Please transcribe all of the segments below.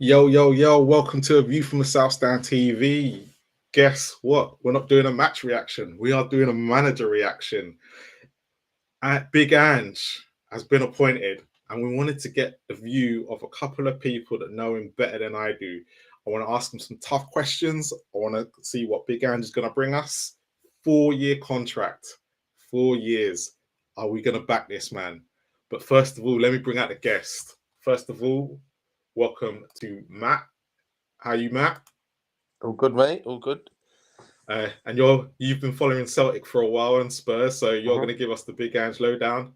Yo, yo, yo, welcome to A View from the South Stand TV. Guess what? We're not doing a match reaction. We are doing a manager reaction. Big Ange has been appointed, and we wanted to get the view of a couple of people that know him better than I do. I want to ask him some tough questions. I want to see what Big Ange is going to bring us. 4-year contract, 4 years. Are we going to back this man? But first of all, let me bring out the guest. First of all, welcome to Matt. How are you, Matt? All good, mate. All good. And you've been following Celtic for a while and Spurs, so you're going to give us the Big Ange lowdown.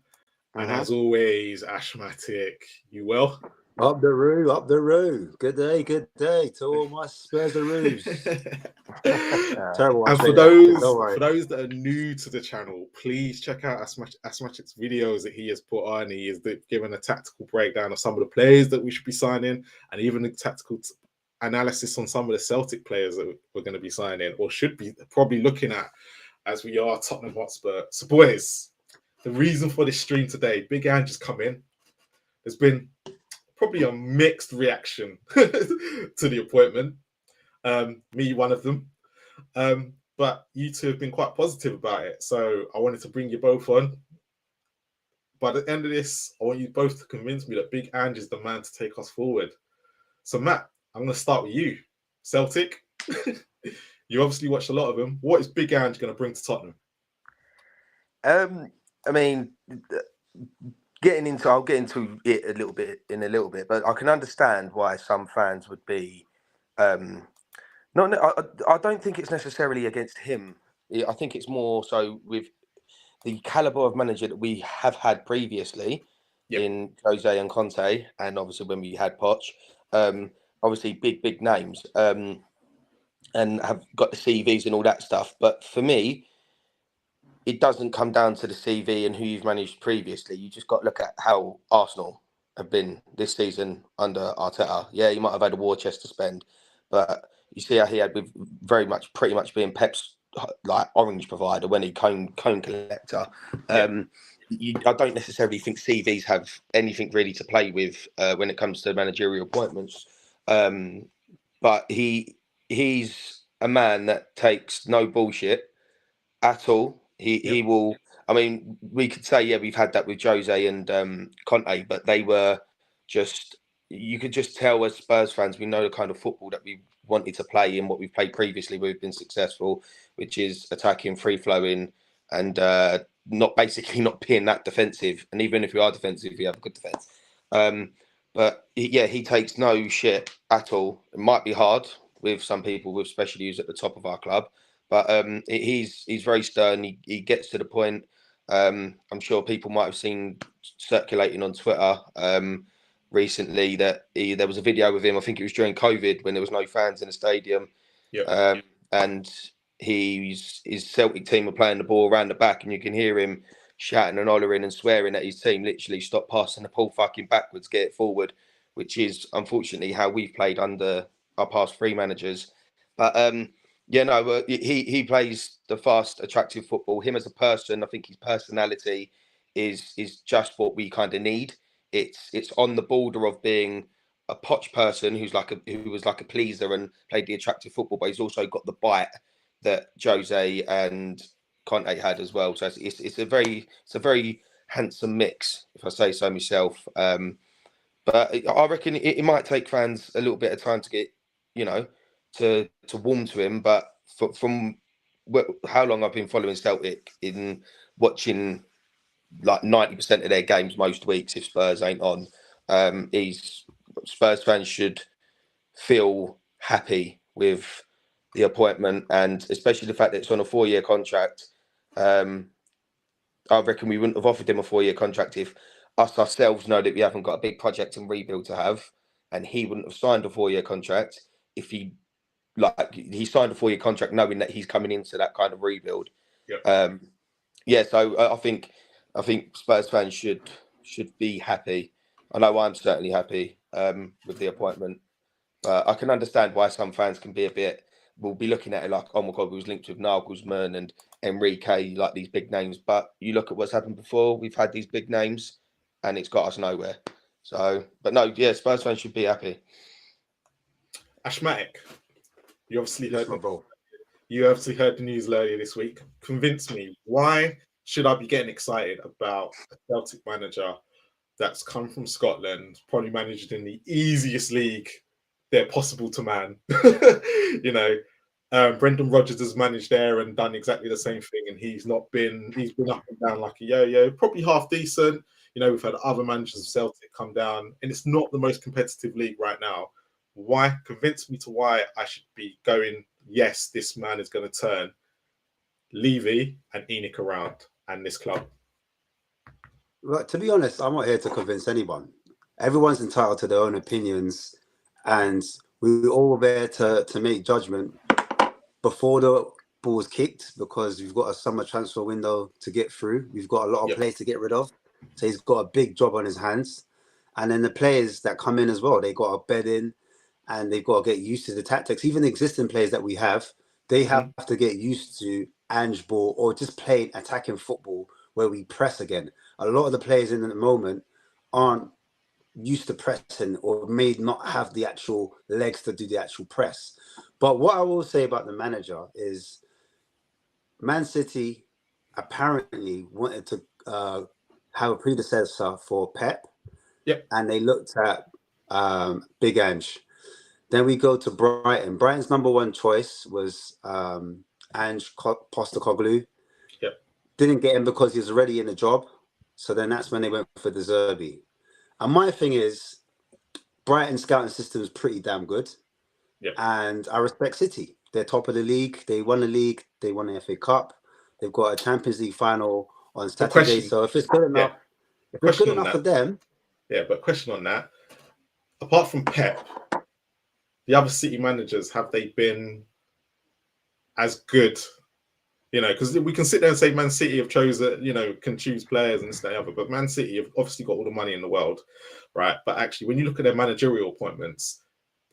And as always, Ashmatic, you well? Up the roo. Good day to all my Spurs-aroos. Terrible. And for those that are new to the channel, please check out Ashmatic's videos that he has put on. He has given a tactical breakdown of some of the players that we should be signing, and even a tactical analysis on some of the Celtic players that we're going to be signing, or should be probably looking at, as we are Tottenham Hotspur. So, boys, the reason for this stream today, Big Ange has come in. There's been probably a mixed reaction to the appointment. Me, one of them. But you two have been quite positive about it. So I wanted to bring you both on. By the end of this, I want you both to convince me that Big Ange is the man to take us forward. So, Matt, I'm going to start with you. Celtic, you obviously watched a lot of them. What is Big Ange going to bring to Tottenham? I mean, I'll get into it a little bit, but I can understand why some fans would be. I don't think it's necessarily against him. I think it's more so with the caliber of manager that we have had previously in Jose and Conte, and obviously when we had Poch, obviously big names, and have got the CVs and all that stuff. But for me, it doesn't come down to the CV and who you've managed previously. You just got to look at how Arsenal have been this season under Arteta. Yeah, he might have had a war chest to spend, but you see how he had with pretty much being Pep's like orange provider when he cone collector. I don't necessarily think CVs have anything really to play with when it comes to managerial appointments. But he's a man that takes no bullshit at all. He will. I mean, we could say we've had that with Jose and Conte, but they were just. You could just tell as Spurs fans, we know the kind of football that we wanted to play and what we've played previously. We've been successful, which is attacking, free flowing, and not being that defensive. And even if we are defensive, we have a good defense. But he takes no shit at all. It might be hard with some people with special use at the top of our club. But he's very stern. He gets to the point. I'm sure people might have seen circulating on Twitter recently that there was a video with him. I think it was during COVID when there was no fans in the stadium. And his Celtic team were playing the ball around the back, and you can hear him shouting and hollering and swearing at his team. Literally, stop passing the ball fucking backwards, get it forward, which is unfortunately how we've played under our past three managers. But he plays the fast, attractive football. Him as a person, I think his personality is just what we kind of need. It's on the border of being a Poch person who was like a pleaser and played the attractive football, but he's also got the bite that Jose and Conte had as well. So it's a very handsome mix, if I say so myself. But I reckon it might take fans a little bit of time to get to warm to him, but from how long I've been following Celtic, in watching like 90% of their games most weeks if Spurs ain't on, Spurs fans should feel happy with the appointment, and especially the fact that it's on a 4-year contract. I reckon we wouldn't have offered him a 4-year contract if us ourselves know that we haven't got a big project and rebuild to have, and he wouldn't have signed a 4-year contract if he signed a 4-year contract knowing that he's coming into that kind of rebuild. So I think Spurs fans should be happy. I know I'm certainly happy with the appointment, but I can understand why some fans can be will be looking at it like, oh my God, we was linked with Nagelsmann and Enrique, like these big names. But you look at what's happened before, we've had these big names and it's got us nowhere. So, but no, Spurs fans should be happy. Ashmatic, you obviously Yes, heard my bro. you obviously heard the news earlier this week. Convince me, why should I be getting excited about a Celtic manager that's come from Scotland, probably managed in the easiest league they're possible to man? You know, Brendan Rodgers has managed there and done exactly the same thing, and he's been up and down like a yo-yo, probably half decent. You know, we've had other managers of Celtic come down, and it's not the most competitive league right now. Why? Convince me to why I should be going, yes, this man is going to turn Levy and Enoch around and this club. Well, to be honest, I'm not here to convince anyone. Everyone's entitled to their own opinions, and we're all there to make judgment before the ball's kicked, because we've got a summer transfer window to get through. We've got a lot of players to get rid of. So he's got a big job on his hands. And then the players that come in as well, they got to bed in and they've got to get used to the tactics. Even the existing players that we have, they have to get used to Ange ball or just playing attacking football where we press again. A lot of the players in the moment aren't used to pressing or may not have the actual legs to do the actual press. But what I will say about the manager is Man City apparently wanted to have a predecessor for Pep. Yep. And they looked at Big Ange. Then we go to Brighton. Brighton's number one choice was Ange Postecoglou. Yep. Didn't get him because he was already in a job. So then that's when they went for De Zerbi. And my thing is, Brighton's scouting system is pretty damn good. Yep. And I respect City. They're top of the league. They won the league. They won the FA Cup. They've got a Champions League final on Saturday. So if it's good enough, if it's good enough for them. Yeah, but question on that. Apart from Pep, the other City managers, have they been as good? You know, because we can sit there and say Man City have chosen, you know, can choose players and this and the other, but Man City have obviously got all the money in the world, right? But actually, when you look at their managerial appointments,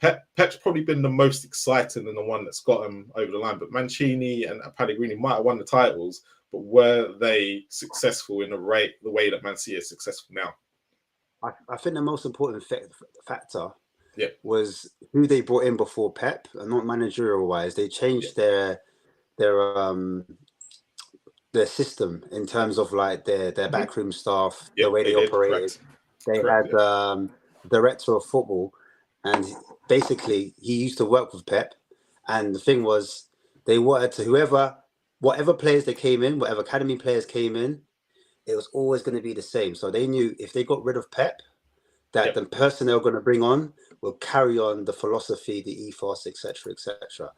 Pep's probably been the most exciting and the one that's got him over the line. But Mancini and Pellegrini might have won the titles, but were they successful in the way that Man City is successful now? I think the most important factor was who they brought in before Pep, and not managerial wise. They changed their system in terms of like their backroom staff, the way they operated. They had director of football, and basically he used to work with Pep. And the thing was, they wanted to whatever players they came in, whatever academy players came in, it was always going to be the same. So they knew if they got rid of Pep, that the person they were going to bring on will carry on the philosophy, the ethos, etc., etc.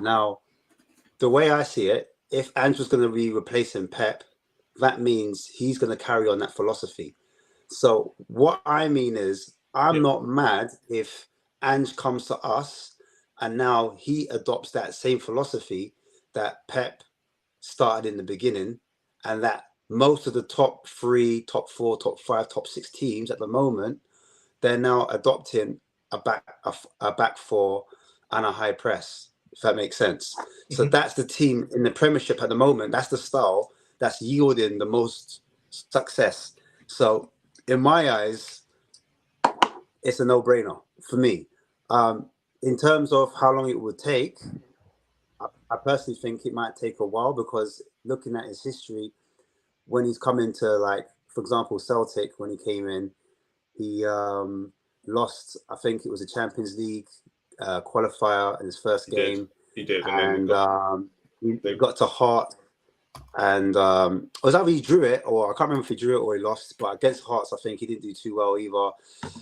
Now, the way I see it, if Ange was going to be replacing Pep, that means he's going to carry on that philosophy. So what I mean is, I'm not mad if Ange comes to us and now he adopts that same philosophy that Pep started in the beginning, and that most of the top 3, top 4, top 5, top 6 teams at the moment, they're now adopting a back 4 and a high press, if that makes sense. So that's the team in the Premiership at the moment. That's the style that's yielding the most success. So in my eyes, it's a no-brainer for me. In terms of how long it would take, I personally think it might take a while, because looking at his history, when he's come into, like, for example, Celtic, when he came in, he lost, I think it was a Champions League qualifier in his first game. He did. And he got to Hearts, and it was either he drew it, or I can't remember if he drew it or he lost, but against Hearts, I think he didn't do too well either.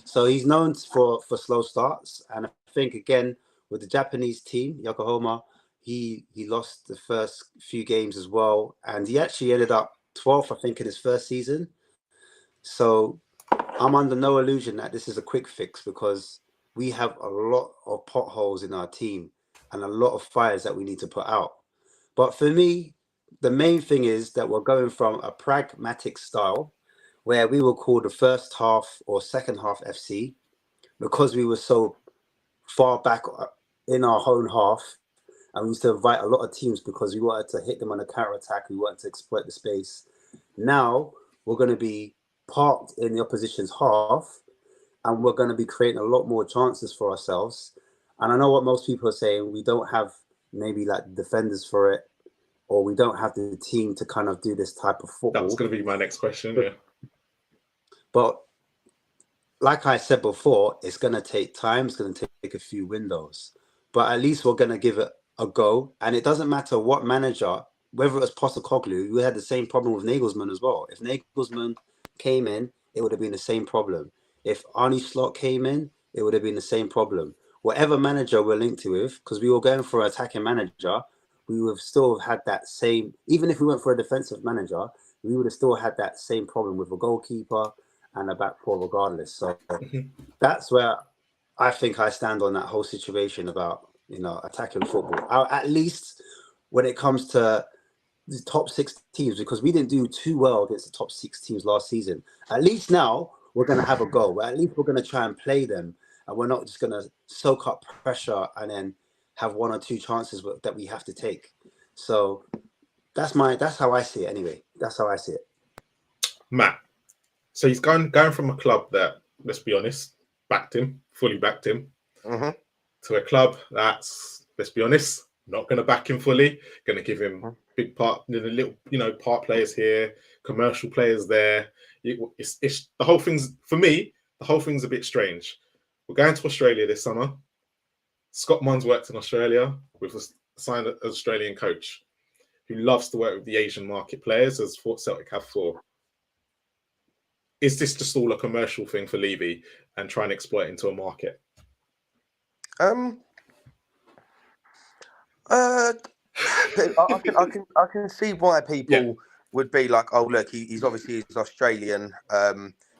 So he's known for slow starts. And I think, again, with the Japanese team, Yokohama, he lost the first few games as well. And he actually ended up 12th, I think, in his first season. So I'm under no illusion that this is a quick fix, because we have a lot of potholes in our team and a lot of fires that we need to put out. But for me, the main thing is that we're going from a pragmatic style, where we will call the first half or second half FC, because we were so far back in our own half, and we used to invite a lot of teams because we wanted to hit them on a counter attack. We wanted to exploit the space. Now we're going to be parked in the opposition's half, and we're going to be creating a lot more chances for ourselves. And I know what most people are saying. We don't have maybe like defenders for it, or we don't have the team to kind of do this type of football. That was going to be my next question. Yeah. But like I said before, it's going to take time. It's going to take a few windows. But at least we're going to give it a go. And it doesn't matter what manager, whether it was Postecoglou, we had the same problem with Nagelsmann as well. If Nagelsmann came in, it would have been the same problem. If Arne Slot came in, it would have been the same problem. Whatever manager we're linked to with, because we were going for an attacking manager, we would have still had that same, even if we went for a defensive manager, we would have still had that same problem with a goalkeeper and a back four regardless. So that's where I think I stand on that whole situation about, attacking football. At least when it comes to the top 6 teams, because we didn't do too well against the top 6 teams last season. At least now we're going to have a go. At least we're going to try and play them. And we're not just going to soak up pressure and then have 1 or 2 chances that we have to take. So that's how I see it anyway. That's how I see it. Matt, so he's going from a club that, let's be honest, fully backed him, to a club that's, let's be honest, not going to back him fully, going to give him big part, little, part players here, commercial players there. It's the whole thing's, for me, the whole thing's a bit strange. We're going to Australia this summer. Scott Munn's worked in Australia with a signed an Australian coach who loves to work with the Asian market players, as Celtic have for. Is this just all a commercial thing for Levy and trying to exploit into a market? I can see why people would be like, oh look, he's Australian.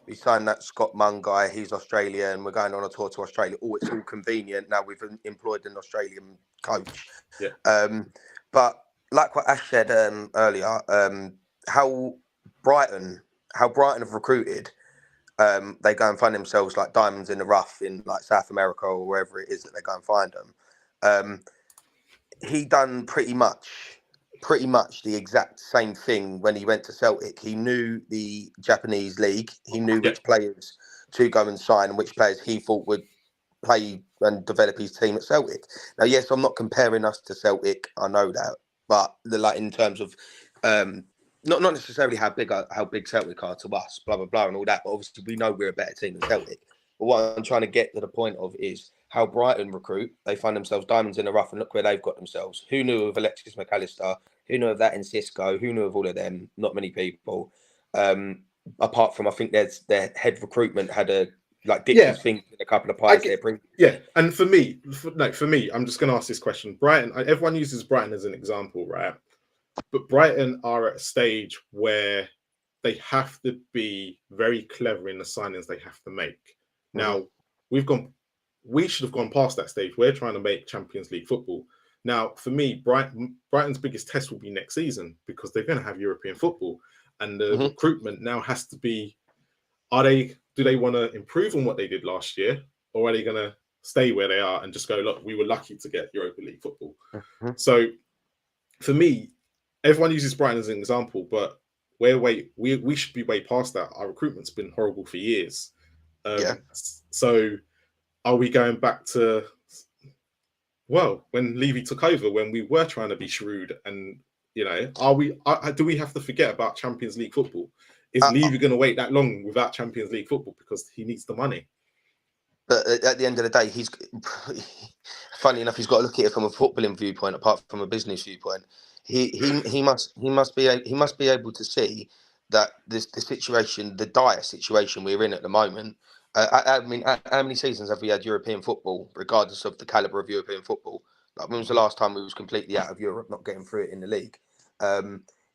We signed that Scott Munn guy. He's Australian. We're going on a tour to Australia. Oh, it's all convenient. Now we've employed an Australian coach. Yeah. But like what Ash said earlier, how Brighton have recruited. They go and find themselves like diamonds in the rough in like South America or wherever it is that they go and find them. He done pretty much the exact same thing when he went to Celtic. He knew the Japanese league. He knew which players to go and sign and which players he thought would play and develop his team at Celtic. Now, yes, I'm not comparing us to Celtic. I know that, but in terms of not necessarily how big Celtic are to us, blah blah blah, and all that. But obviously, we know we're a better team than Celtic. But what I'm trying to get to the point of is how Brighton recruit. They find themselves diamonds in the rough, and look where they've got themselves. Who knew of Alexis McAllister? Who knew of that in Cisco? Who knew of all of them? Not many people. Apart from, I think their head recruitment had a his finger in a couple of pies there. And for me, I'm just going to ask this question. Brighton, everyone uses Brighton as an example, right? But Brighton are at a stage where they have to be very clever in the signings they have to make. Now, we should have gone past that stage. We're trying to make Champions League football. Now, for me, Brighton's biggest test will be next season because they're going to have European football. And the recruitment now has to be, do they want to improve on what they did last year? Or are they going to stay where they are and just go, look, we were lucky to get Europa League football. So for me, everyone uses Brighton as an example, but we should be way past that. Our recruitment's been horrible for years. So are we going back to, when Levy took over, when we were trying to be shrewd and, do we have to forget about Champions League football? Is Levy going to wait that long without Champions League football because he needs the money? But at the end of the day, he's funny enough, he's got to look at it from a footballing viewpoint, apart from a business viewpoint. He must be able to see that the dire situation we're in at the moment. I mean, how many seasons have we had European football, regardless of the caliber of European football? Like, when was the last time we was completely out of Europe, not getting through it in the league?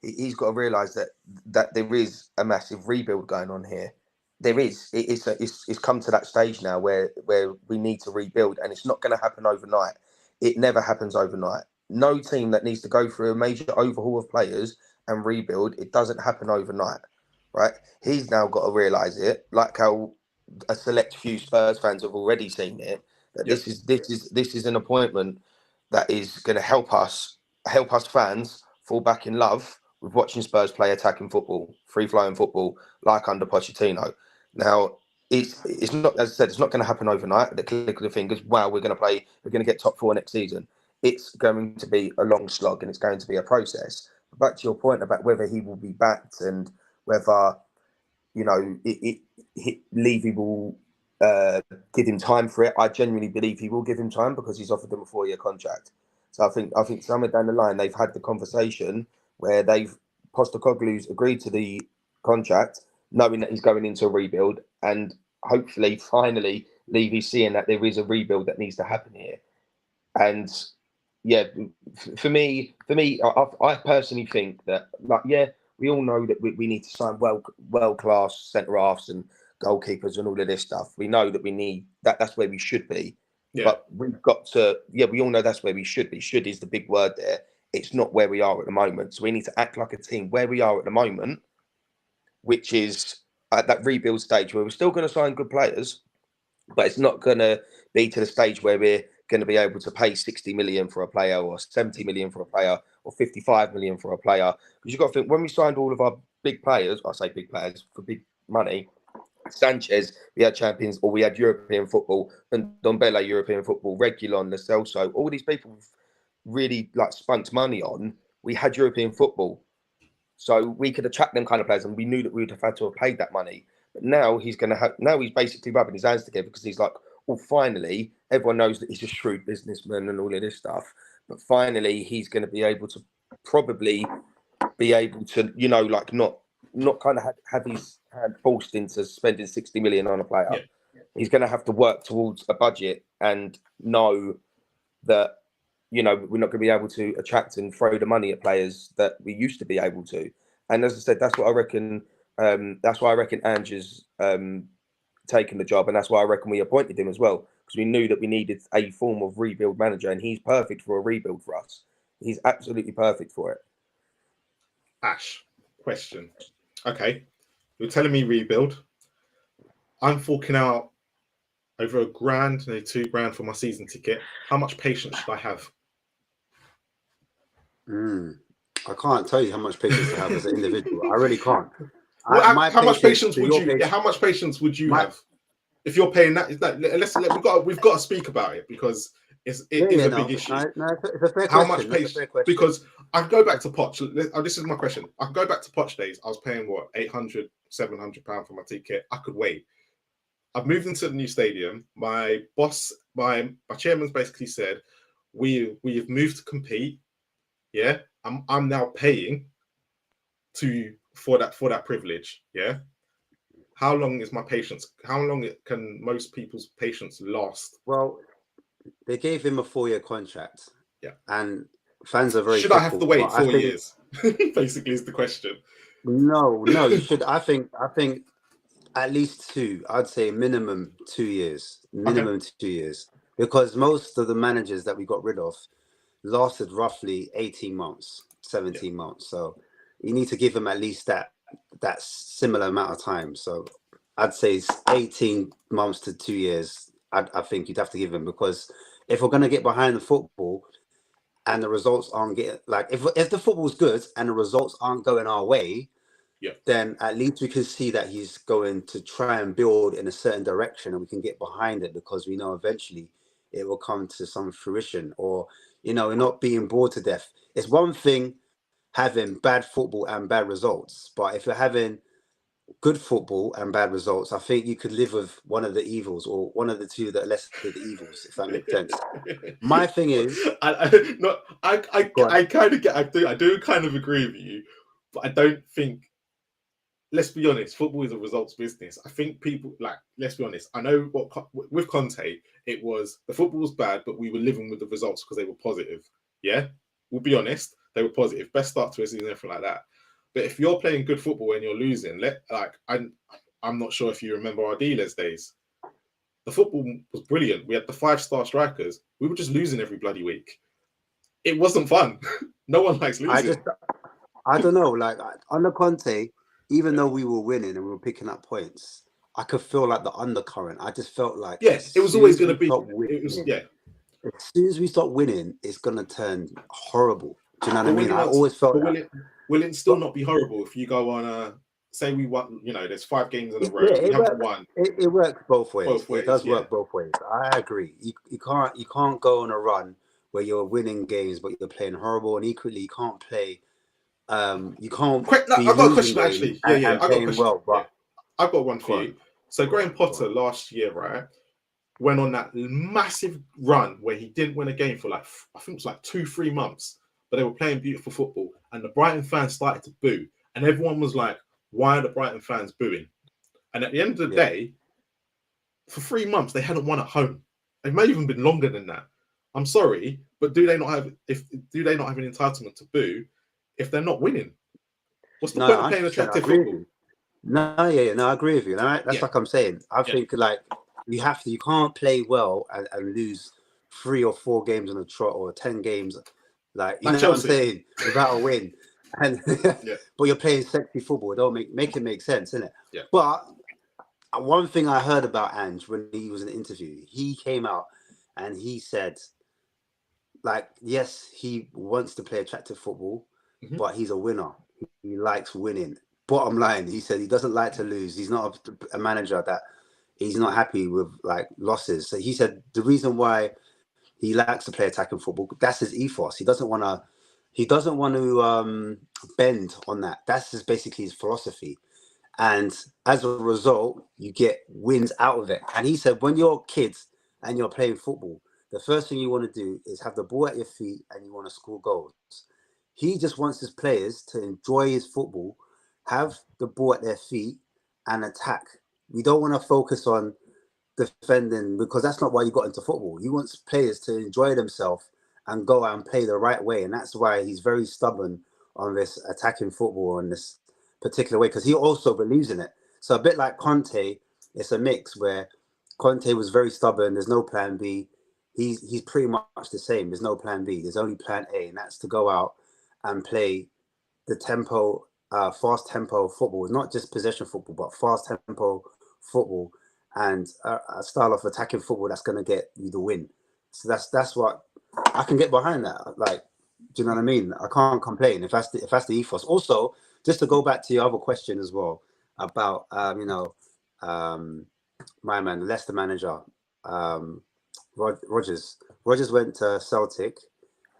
He's got to realise that there is a massive rebuild going on here. There is. It's come to that stage now where we need to rebuild, and it's not going to happen overnight. It never happens overnight. No team that needs to go through a major overhaul of players and rebuild, it doesn't happen overnight, right? He's now got to realise it, like how a select few Spurs fans have already seen it. That this is an appointment that is going to help us fans fall back in love with watching Spurs play attacking football, free flowing football, like under Pochettino. Now, it's not, as I said, it's not going to happen overnight. The click of the fingers, wow, we're going to get top 4 next season. It's going to be a long slog, and it's going to be a process. But back to your point about whether he will be backed and whether, you know, Levy will give him time for it. I genuinely believe he will give him time because he's offered them a 4-year contract. So I think somewhere down the line they've had the conversation where Postecoglou's agreed to the contract, knowing that he's going into a rebuild, and hopefully, finally, Levy's seeing that there is a rebuild that needs to happen here. And yeah, for me, I personally think that, like, yeah, we all know that we need to sign world-class centre-halves and goalkeepers and all of this stuff. We know that we need that. That's where we should be. Yeah. But we've got to, we all know that's where we should be. Should is the big word there. It's not where we are at the moment. So we need to act like a team where we are at the moment, which is at that rebuild stage where we're still going to sign good players, but it's not going to be to the stage where we're going to be able to pay 60 million for a player or 70 million for a player or 55 million for a player. Because you've got to think, when we signed all of our big players, I say big players for big money, Sanchez, we had champions, or we had European football, and Ndombele European football, Reguilon, Lo Celso, all these people really like spent money on. We had European football, so we could attract them kind of players, and we knew that we would have had to have paid that money. But now he's basically rubbing his hands together because he's like, well, finally, everyone knows that he's a shrewd businessman and all of this stuff. But finally, he's going to be able to you know, like not kind of have his hand forced into spending 60 million on a player. Yeah. He's going to have to work towards a budget and know that, you know, we're not going to be able to attract and throw the money at players that we used to be able to. And as I said, that's what I reckon. That's why I reckon Ange has taken the job, and that's why I reckon we appointed him as well, because we knew that we needed a form of rebuild manager, and he's perfect for a rebuild for us. He's absolutely perfect for it. Ash, question. Okay, you're telling me rebuild. I'm forking out over $1,000, maybe $2,000 for my season ticket. How much patience should I have? I can't tell you how much patience I have as an individual. I really can't. Well, how much patience would you? How much patience would you have if you're paying that? We've got to speak about it because it is a big issue. No, it's a fair question. How much patience? Because I go back to Poch. This is my question. I can go back to Poch days. I was paying what, £800, £700 for my ticket. I could wait. I've moved into the new stadium. My boss, my chairman's basically said, we have moved to compete. Yeah, I'm now paying for that privilege. Yeah. How long is my patience? How long can most people's patience last? Well, they gave him a 4-year contract. Yeah. And fans are very Should I have to wait 4 years? Basically is the question. No, you should. I think at least 2. I'd say minimum 2 years. Minimum 2 years. Because most of the managers that we got rid of lasted roughly 18 months, 17 months. So you need to give them at least that similar amount of time. So I'd say 18 months to 2 years. I think you'd have to give them, because if we're going to get behind the football and the results aren't getting, like, if the football's good and the results aren't going our way, then at least we can see that he's going to try and build in a certain direction, and we can get behind it, because we know eventually it will come to some fruition. Or, you know, we're not being bored to death. It's one thing having bad football and bad results, but if you're having good football and bad results, I think you could live with one of the evils, or one of the two that are less of the evils, if that makes sense. My thing is, I do kind of agree with you, but I don't think. Let's be honest, football is a results business. I think people, like, let's be honest. I know with Conte, it was the football was bad, but we were living with the results because they were positive. Yeah, we'll be honest, they were positive. Best start to a season, everything like that. But if you're playing good football and you're losing, I'm not sure if you remember our dealers days. The football was brilliant. We had the 5-star strikers. We were just losing every bloody week. It wasn't fun. No one likes losing. I don't know. Like, under Conte, even though we were winning and we were picking up points, I could feel like the undercurrent. I just felt like, yes, it was always going to be. As soon as we stop winning, it's going to turn horrible. Do you know what I mean? I always felt that. Will it still not be horrible if you go on say we won, there's 5 games in a row. We haven't won. It works both ways. It does work both ways. I agree. You can't go on a run where you're winning games, but you're playing horrible, and equally you can't play. You can't. I've got a question actually. I've got a question. Well, but I've got one for you. So Graham Potter last year, right, went on that massive run where he didn't win a game for I think it was like 2-3 months, but they were playing beautiful football, and the Brighton fans started to boo, and everyone was like, "Why are the Brighton fans booing?" And at the end of the day, for 3 months they hadn't won at home. It may have even been longer than that. I'm sorry, but do they not have an entitlement to boo if they're not winning? What's the point of playing attractive football? No, I agree with you. That's like I'm saying. I think you can't play well and lose 3 or 4 games on a trot or 10 games, like you know Chelsea. What I'm saying, without a win. And but you're playing sexy football. Don't make it make sense, innit? Yeah. But one thing I heard about Ange when he was in an interview, he came out and he said, yes, he wants to play attractive football, but he's a winner. He likes winning. Bottom line, he said he doesn't like to lose. He's not a manager that he's not happy with losses. So he said the reason why he likes to play attacking football, that's his ethos. He doesn't want to bend on that. That's just basically his philosophy. And as a result, you get wins out of it. And he said when you're kids and you're playing football, the first thing you want to do is have the ball at your feet and you want to score goals. He just wants his players to enjoy his football, have the ball at their feet and attack. We don't want to focus on defending because that's not why you got into football. He wants players to enjoy themselves and go out and play the right way. And that's why he's very stubborn on this attacking football in this particular way, because he also believes in it. So a bit like Conte, it's a mix where Conte was very stubborn. There's no plan B. He's pretty much the same. There's no plan B. There's only plan A, and that's to go out and play the tempo, fast tempo football, not just possession football, but fast tempo football and a style of attacking football that's going to get you the win. So that's what I can get behind that. Do you know what I mean? I can't complain if that's the ethos. Also, just to go back to your other question as well about my man, the Leicester manager, Rodgers. Rodgers went to Celtic,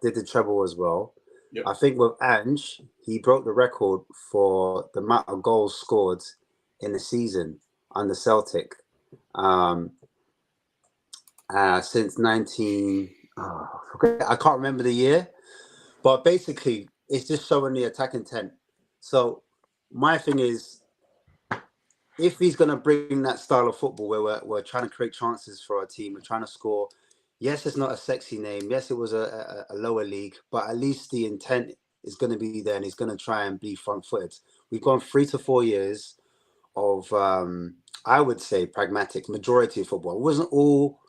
did the treble as well. Yep. I think with Ange, he broke the record for the amount of goals scored in the season under Celtic since 19. I can't remember the year, but basically, it's just showing the attack intent. So my thing is, if he's going to bring that style of football where we're trying to create chances for our team, we're trying to score. Yes, it's not a sexy name. Yes, it was a lower league, but at least the intent is going to be there and he's going to try and be front-footed. We've gone 3 to 4 years of, I would say, pragmatic, majority of football. It wasn't all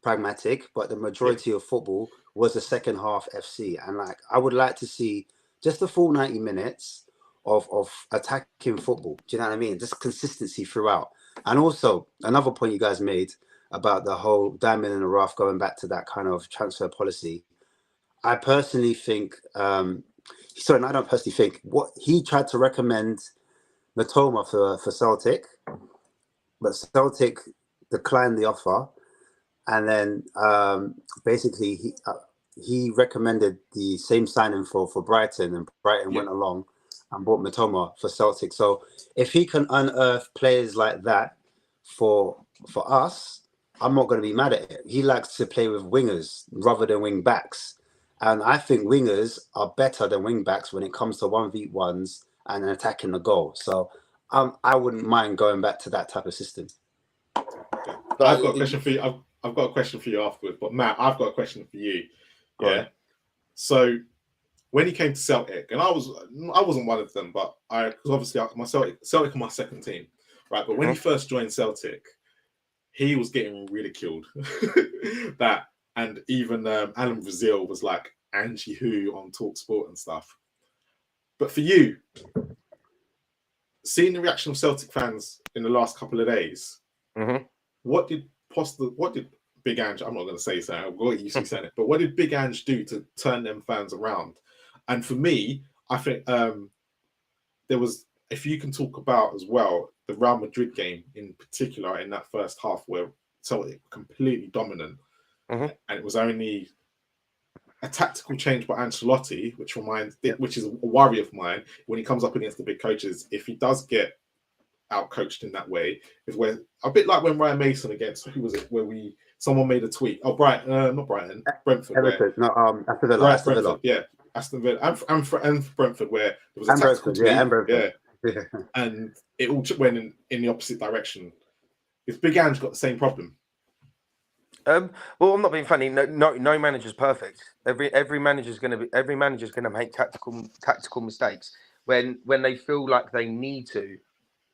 pragmatic, but the majority of football was the second half FC. And I would like to see just the full 90 minutes of attacking football. Do you know what I mean? Just consistency throughout. And also, another point you guys made about the whole diamond in the rough, going back to that kind of transfer policy. I personally think, I don't personally think, what he tried to recommend Matoma for Celtic, but Celtic declined the offer. And then basically he recommended the same signing for Brighton, and Brighton went along and bought Matoma for Celtic. So if he can unearth players like that for us, I'm not going to be mad at it. He likes to play with wingers rather than wing backs. And I think wingers are better than wing backs when it comes to 1v1s and attacking the goal. So I wouldn't mind going back to that type of system. I've got a question for you. I've got a question for you afterwards. But Matt, I've got a question for you. Yeah. So when he came to Celtic, and I wasn't one of them, but because obviously Celtic are my second team, right? But when he first joined Celtic, he was getting ridiculed. And even Alan Brazil was like Ange who on TalkSport and stuff. But for you, seeing the reaction of Celtic fans in the last couple of days, what did Big Ange? I'm not going to say so. I've got used to saying it, but what did Big Ange do to turn them fans around? And for me, I think there was if you can talk about as well the Real Madrid game in particular in that first half where it completely dominant, and it was only a tactical change by Ancelotti, which is a worry of mine when he comes up against the big coaches. If he does get out-coached in that way, if we're a bit like when Ryan Mason against, who was it, where someone made a tweet. Oh, not Brighton, Brentford. Everton, Aston Villa. Right, Aston Villa. Yeah, Aston Villa and Brentford, where there was a tactical tweet, and it all went in the opposite direction. If Big Ange got the same problem. Well, I'm not being funny. No manager's perfect. Every manager's going to make tactical mistakes when they feel like they need to.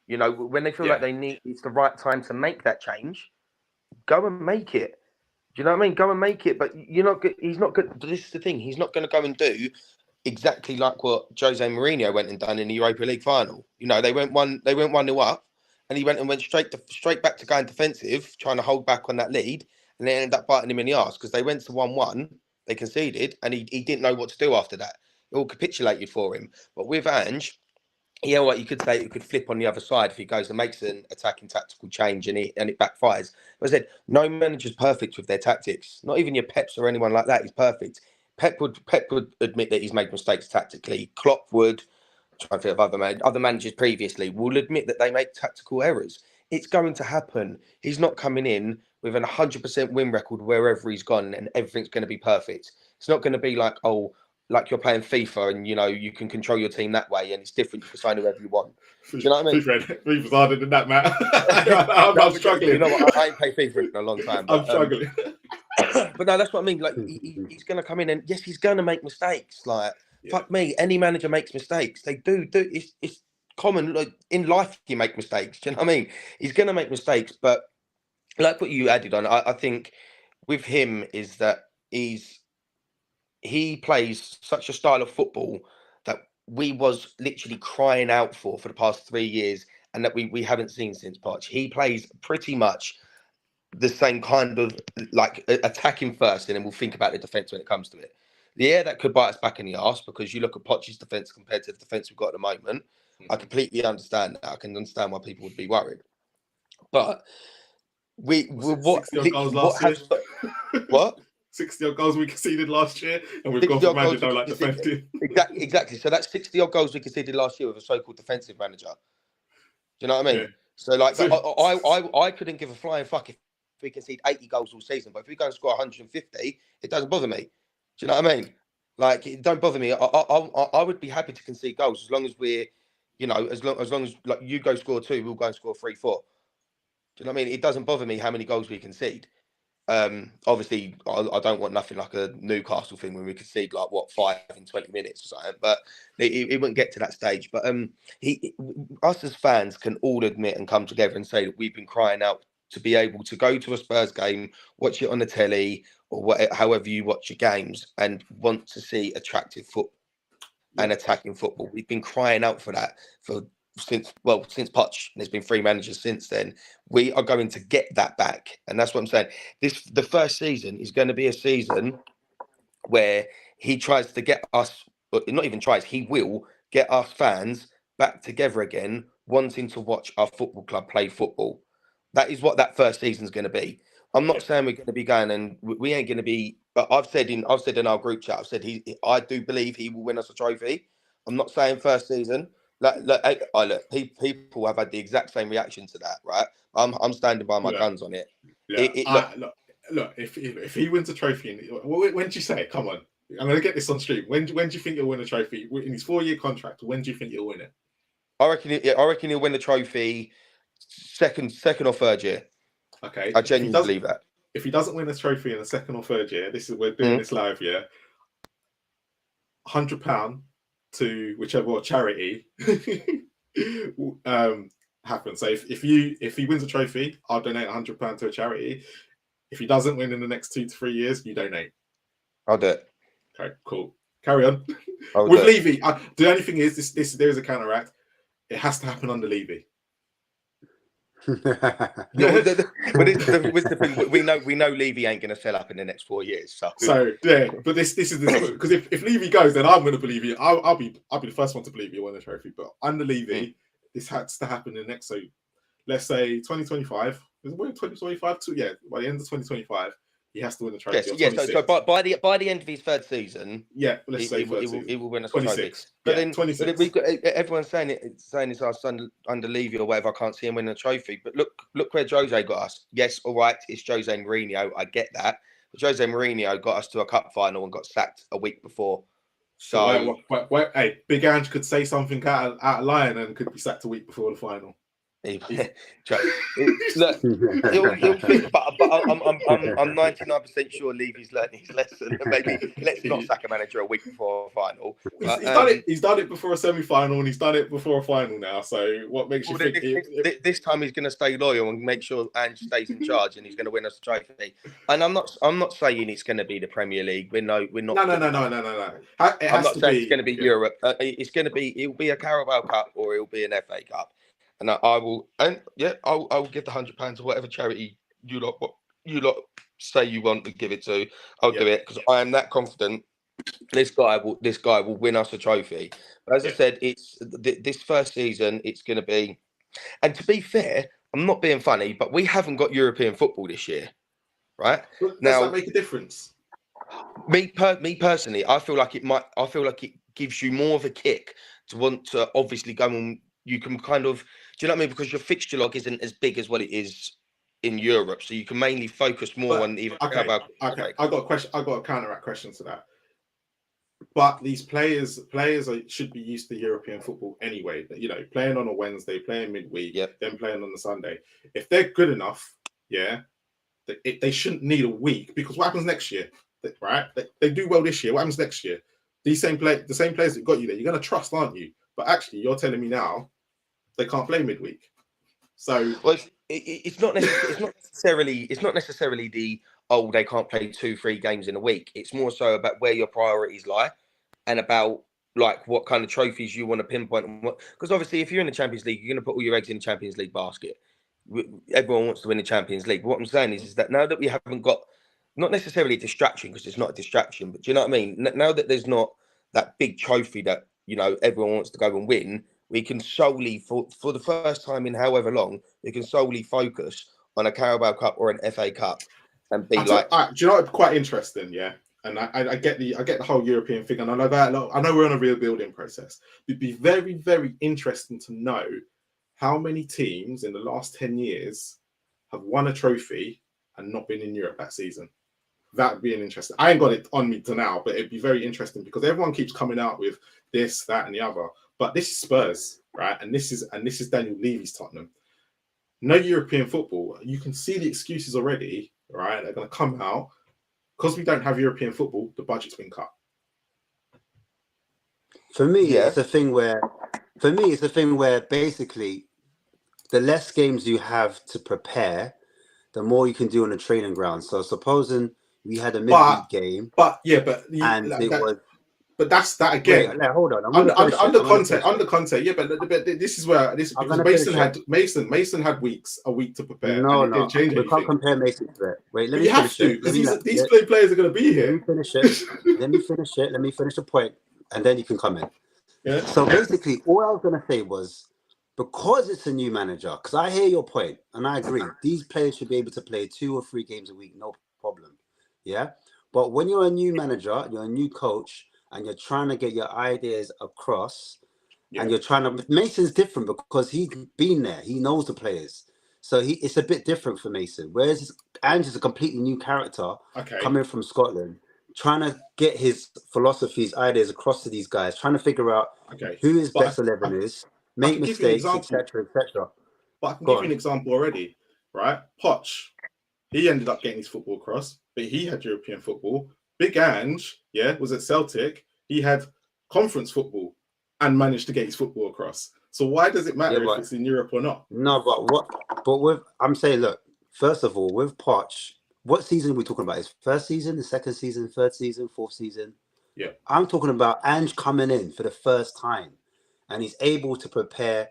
You know, when they feel like it's the right time to make that change, go and make it. Do you know what I mean? Go and make it. But he's not good. This is the thing. He's not going to go and do exactly like what Jose Mourinho went and done in the Europa League final. You know, they went 1-0 up, and he went straight back to going defensive, trying to hold back on that lead, and they ended up biting him in the arse because they went to 1-1, they conceded, and he didn't know what to do after that. It all capitulated for him. But with Ange, you could say it could flip on the other side if he goes and makes an attacking tactical change and it backfires. But I said, no manager's perfect with their tactics. Not even your Peps or anyone like that is perfect. Pep would admit that he's made mistakes tactically. Klopp would, trying to think of other managers previously, will admit that they make tactical errors. It's going to happen. He's not coming in with an 100% win record wherever he's gone and everything's going to be perfect. It's not going to be like you're playing FIFA and, you know, you can control your team that way and it's different. You can sign whoever you want. Do you know what I mean? FIFA's harder than that, Matt. I'm struggling. You know what? I ain't played FIFA in a long time. I'm struggling. But no, that's what I mean. Like, he's going to come in and, yes, he's going to make mistakes. Like, fuck me, any manager makes mistakes. They do. It's common. Like, in life, you make mistakes. Do you know what I mean? He's going to make mistakes. But like what you added on, I think with him is that he plays such a style of football that we was literally crying out for the past 3 years and that we haven't seen since Poch. He plays pretty much the same kind of like attacking first and then we'll think about the defence when it comes to it. Yeah, that could bite us back in the arse because you look at Poch's defence compared to the defence we've got at the moment. I completely understand that. I can understand why people would be worried. But what 60 goals last year? What? 60 odd goals we conceded last year, and we've got a manager don't like defending. Exactly. So that's 60 odd goals we conceded last year with a so-called defensive manager. Do you know what I mean? Yeah. So like, I couldn't give a flying fuck if we concede 80 goals all season, but if we go and score 150, it doesn't bother me. Do you know what I mean? Like, it don't bother me. I would be happy to concede goals as long as we're, you know, as long as like you go score 2, we'll go and score 3, 4. Do you know what I mean? It doesn't bother me how many goals we concede. Obviously, I don't want nothing like a Newcastle thing when we concede like 5 in 20 minutes or something. But it wouldn't get to that stage. But us as fans can all admit and come together and say that we've been crying out to be able to go to a Spurs game, watch it on the telly, or however you watch your games, and want to see attractive football and attacking football. We've been crying out for that since Poch. There's been 3 managers since then. We are going to get that back, and that's what I'm saying. The first season is going to be a season where he tries to get us, but not even tries. He will get us fans back together again, wanting to watch our football club play football. That is what that first season is going to be. I'm not saying we're going to be going and we ain't going to be. But I've said in our group chat, I've said I do believe he will win us a trophy. I'm not saying first season. Look, people have had the exact same reaction to that, right? I'm standing by my guns on it. Yeah. Look, if he wins a trophy, when do you say it? Come on, I'm going to get this on stream. When do you think he'll win a trophy in his 4-year contract? When do you think he'll win it? I reckon he'll win the trophy second or third year. Okay, I genuinely believe that. If he doesn't win a trophy in the second or third year, we're doing this live, yeah. £100 to whichever charity happens. So if he wins a trophy, I'll donate £100 to a charity. If he doesn't win in the next 2 to 3 years, you donate. I'll do it. Okay, cool. Carry on. With Levy, the only thing is there is a counteract. It has to happen under Levy. But the thing, we know Levy ain't going to sell up in the next 4 years. So yeah, but this is the because if Levy goes, then I'm going to believe you. I'll be the first one to believe you won the trophy. But under Levy, this has to happen in the next. So let's say 2025. Is it 2025? Yeah, by the end of 2025, he has to win the trophy. Yes. So by the end of his third season, let's say he will win us a trophy. But then 26. We've got everyone's saying it's our son under Levy or whatever. I can't see him win a trophy. But look where Jose got us. Yes, all right, it's Jose Mourinho. I get that. But Jose Mourinho got us to a cup final and got sacked a week before. So hey, Big Ange could say something out of line and could be sacked a week before the final. Look, he'll fit, but I'm 99% sure Levy's learned his lesson. Maybe let's not sack a manager a week before a final. But, he's done it before a semi-final, and he's done it before a final now. So what makes you think this time he's going to stay loyal and make sure Ange stays in charge, and he's going to win us a trophy? And I'm not saying it's going to be the Premier League. We're not. No. I'm not saying it's going to be Europe. It'll be a Carabao Cup or it'll be an FA Cup. And I will give the £100 to whatever charity you lot say you want to give it to. I'll do it because I am that confident. This guy will win us a trophy. But as I said, it's this first season. It's going to be, and to be fair, I'm not being funny, but we haven't got European football this year, right? Does that make a difference? Me personally, I feel like it gives you more of a kick to want to obviously go on. You can kind of, do you know what I mean? Because your fixture log isn't as big as what it is in Europe, so you can mainly focus more on even. Okay. I got a question. I got a counteract question to that. But these players should be used to European football anyway. You know, playing on a Wednesday, playing midweek, then playing on the Sunday. If they're good enough, they shouldn't need a week, because what happens next year, right? They do well this year. What happens next year? The same players that got you there, you're going to trust, aren't you? But actually, you're telling me now they can't play midweek. So it's not necessarily the they can't play 2-3 games in a week. It's more so about where your priorities lie and about like what kind of trophies you want to pinpoint. Because obviously, if you're in the Champions League, you're going to put all your eggs in the Champions League basket. Everyone wants to win the Champions League. But what I'm saying is that now that we haven't got, not necessarily a distraction, because it's not a distraction, but do you know what I mean? Now that there's not that big trophy that, you know, everyone wants to go and win, we can solely, for the first time in however long, we can solely focus on a Carabao Cup or an FA Cup and be do you know what's quite interesting? Yeah, and I get the whole European thing, and I know we're on a rebuilding process. It'd be very, very interesting to know how many teams in the last 10 years have won a trophy and not been in Europe that season. That would be an interesting. I ain't got it on me to now, but it'd be very interesting because everyone keeps coming out with this, that, and the other. But this is Spurs, right? And this is Daniel Levy's Tottenham. No European football. You can see the excuses already, right? They're going to come out because we don't have European football. The budget's been cut. For me, it's a thing where basically the less games you have to prepare, the more you can do on the training ground. So supposing we had a midweek game, but that's that again. Wait, hold on. Under content. Yeah, but this is where this because Mason had a week to prepare. No, we can't compare Mason to it. Wait, let me finish it. Because these players are going to be here. Let me finish it. Let me finish the point, and then you can come in. Yeah. So basically, all I was going to say was, because it's a new manager, because I hear your point, and I agree. These players should be able to play 2 or 3 games a week, no problem. Yeah? But when you're a new manager, you're a new coach, and you're trying to get your ideas across, and you're trying to... Mason's different because he's been there. He knows the players. So it's a bit different for Mason. Whereas Ange is a completely new character coming from Scotland, trying to get his philosophies, ideas across to these guys, trying to figure out who his best 11 is, make mistakes, etc., etc. But I can give you an example already, right? Poch, he ended up getting his football across, but he had European football. Big Ange, was at Celtic. He had conference football and managed to get his football across. So why does it matter if it's in Europe or not? No, I'm saying, look, first of all, with Poch, what season are we talking about? His first season, the second season, third season, fourth season? Yeah. I'm talking about Ange coming in for the first time, and he's able to prepare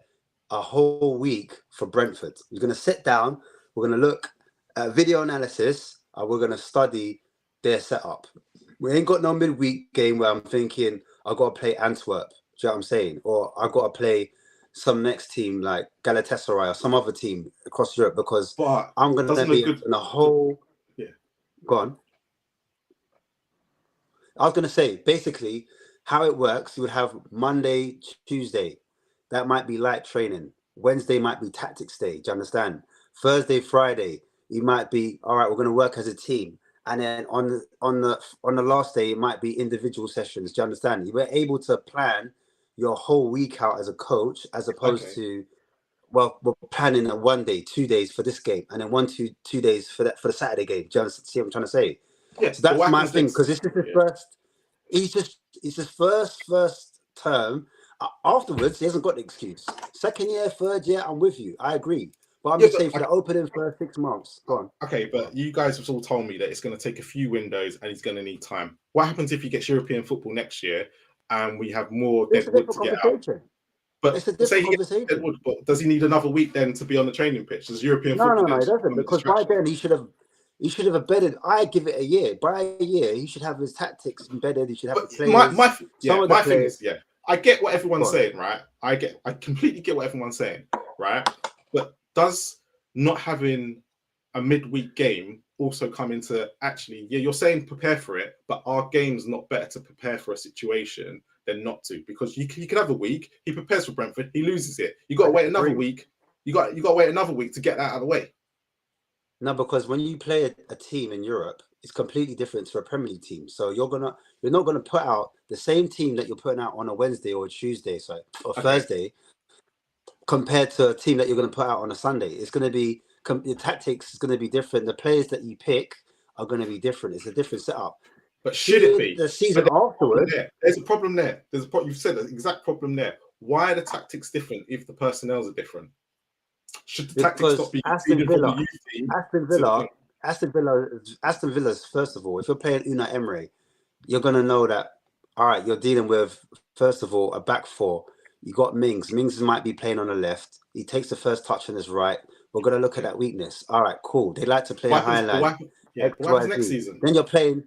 a whole week for Brentford. He's going to sit down, we're going to look at video analysis, and we're going to study their setup. We ain't got no midweek game where I'm thinking, I've got to play Antwerp. Do you know what I'm saying? Or I've got to play some next team like Galatasaray or some other team across Europe, because I'm going to be in a whole. Yeah. Go on. I was going to say, basically, how it works, you would have Monday, Tuesday. That might be light training. Wednesday might be tactics day. Do you understand? Thursday, Friday, you might be, all right, we're going to work as a team. And then on the last day, it might be individual sessions. Do you understand? You were able to plan your whole week out as a coach, as opposed to, well, we're planning a 1 day, 2 days for this game, and then 2 days for the Saturday game. Do you see what I'm trying to say? Yeah. So that's my thing, because this is his first. It's his first term. Afterwards, he hasn't got the excuse. Second year, third year, I'm with you. I agree. But I'm just saying for the opening first 6 months. Go on. Okay, but you guys have all told me that it's going to take a few windows and he's going to need time. What happens if he gets European football next year and we have more deadwood to get out? But it's a different conversation. Deadwood, but does he need another week then to be on the training pitch? Does European football? No, he doesn't, because by then he should have embedded. I give it a year. By a year, he should have his tactics embedded. He should have the players. My thing is, I get what everyone's saying, right? I completely get what everyone's saying, right? But does not having a midweek game also come into actually, you're saying prepare for it, but our game's not better to prepare for a situation than not to? Because you can have a week, he prepares for Brentford, he loses it. You got to wait another week. You got to wait another week to get that out of the way. No, because when you play a team in Europe, it's completely different to a Premier League team. So you're not gonna put out the same team that you're putting out on a Wednesday or a Tuesday, Thursday, compared to a team that you're going to put out on a Sunday. It's going to be, the tactics is going to be different. The players that you pick are going to be different. It's a different setup. But should it be? The season afterwards. There's a problem there. You've said the exact problem there. Why are the tactics different if the personnel are different? Should the tactics not be Aston Villa's, first of all, if you're playing Unai Emery, you're going to know that, all right, you're dealing with, first of all, a back four. You got Mings. Mings might be playing on the left. He takes the first touch on his right. We're going to look at that weakness. All right, cool. They like to play a high line. What happens next season? Then you're playing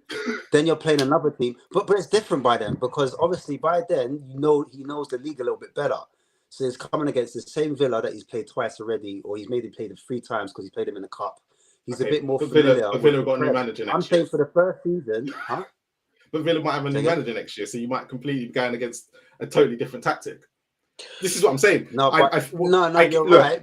another team. But it's different by then, because obviously by then, he knows the league a little bit better. So he's coming against the same Villa that he's played twice already, or he's maybe played him 3 times because he played him in the cup. He's a bit more familiar. Villa got a new manager next year. I'm saying for the first season, huh? But Villa might have a new manager next year, so you might completely be going against a totally different tactic. This is what I'm saying. You're right.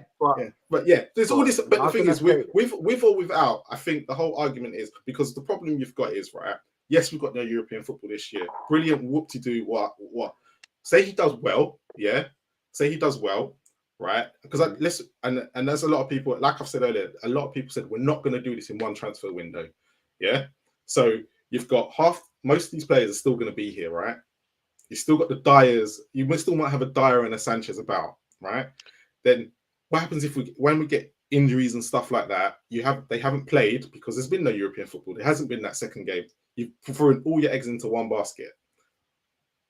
But there's all this. But the thing is, with or without, I think the whole argument is because the problem you've got is, right, yes, we've got no European football this year. Brilliant, whoop-de-doo, what? Say he does well, Say he does well, right? Because listen, and there's a lot of people, like I've said earlier, a lot of people said we're not going to do this in one transfer window, So you've got most of these players are still going to be here, right? You still got the Dyers. You still might have a Dyer and a Sanchez about, right? Then what happens when we get injuries and stuff like that? They haven't played because there's been no European football. There hasn't been that second game. You've thrown all your eggs into one basket.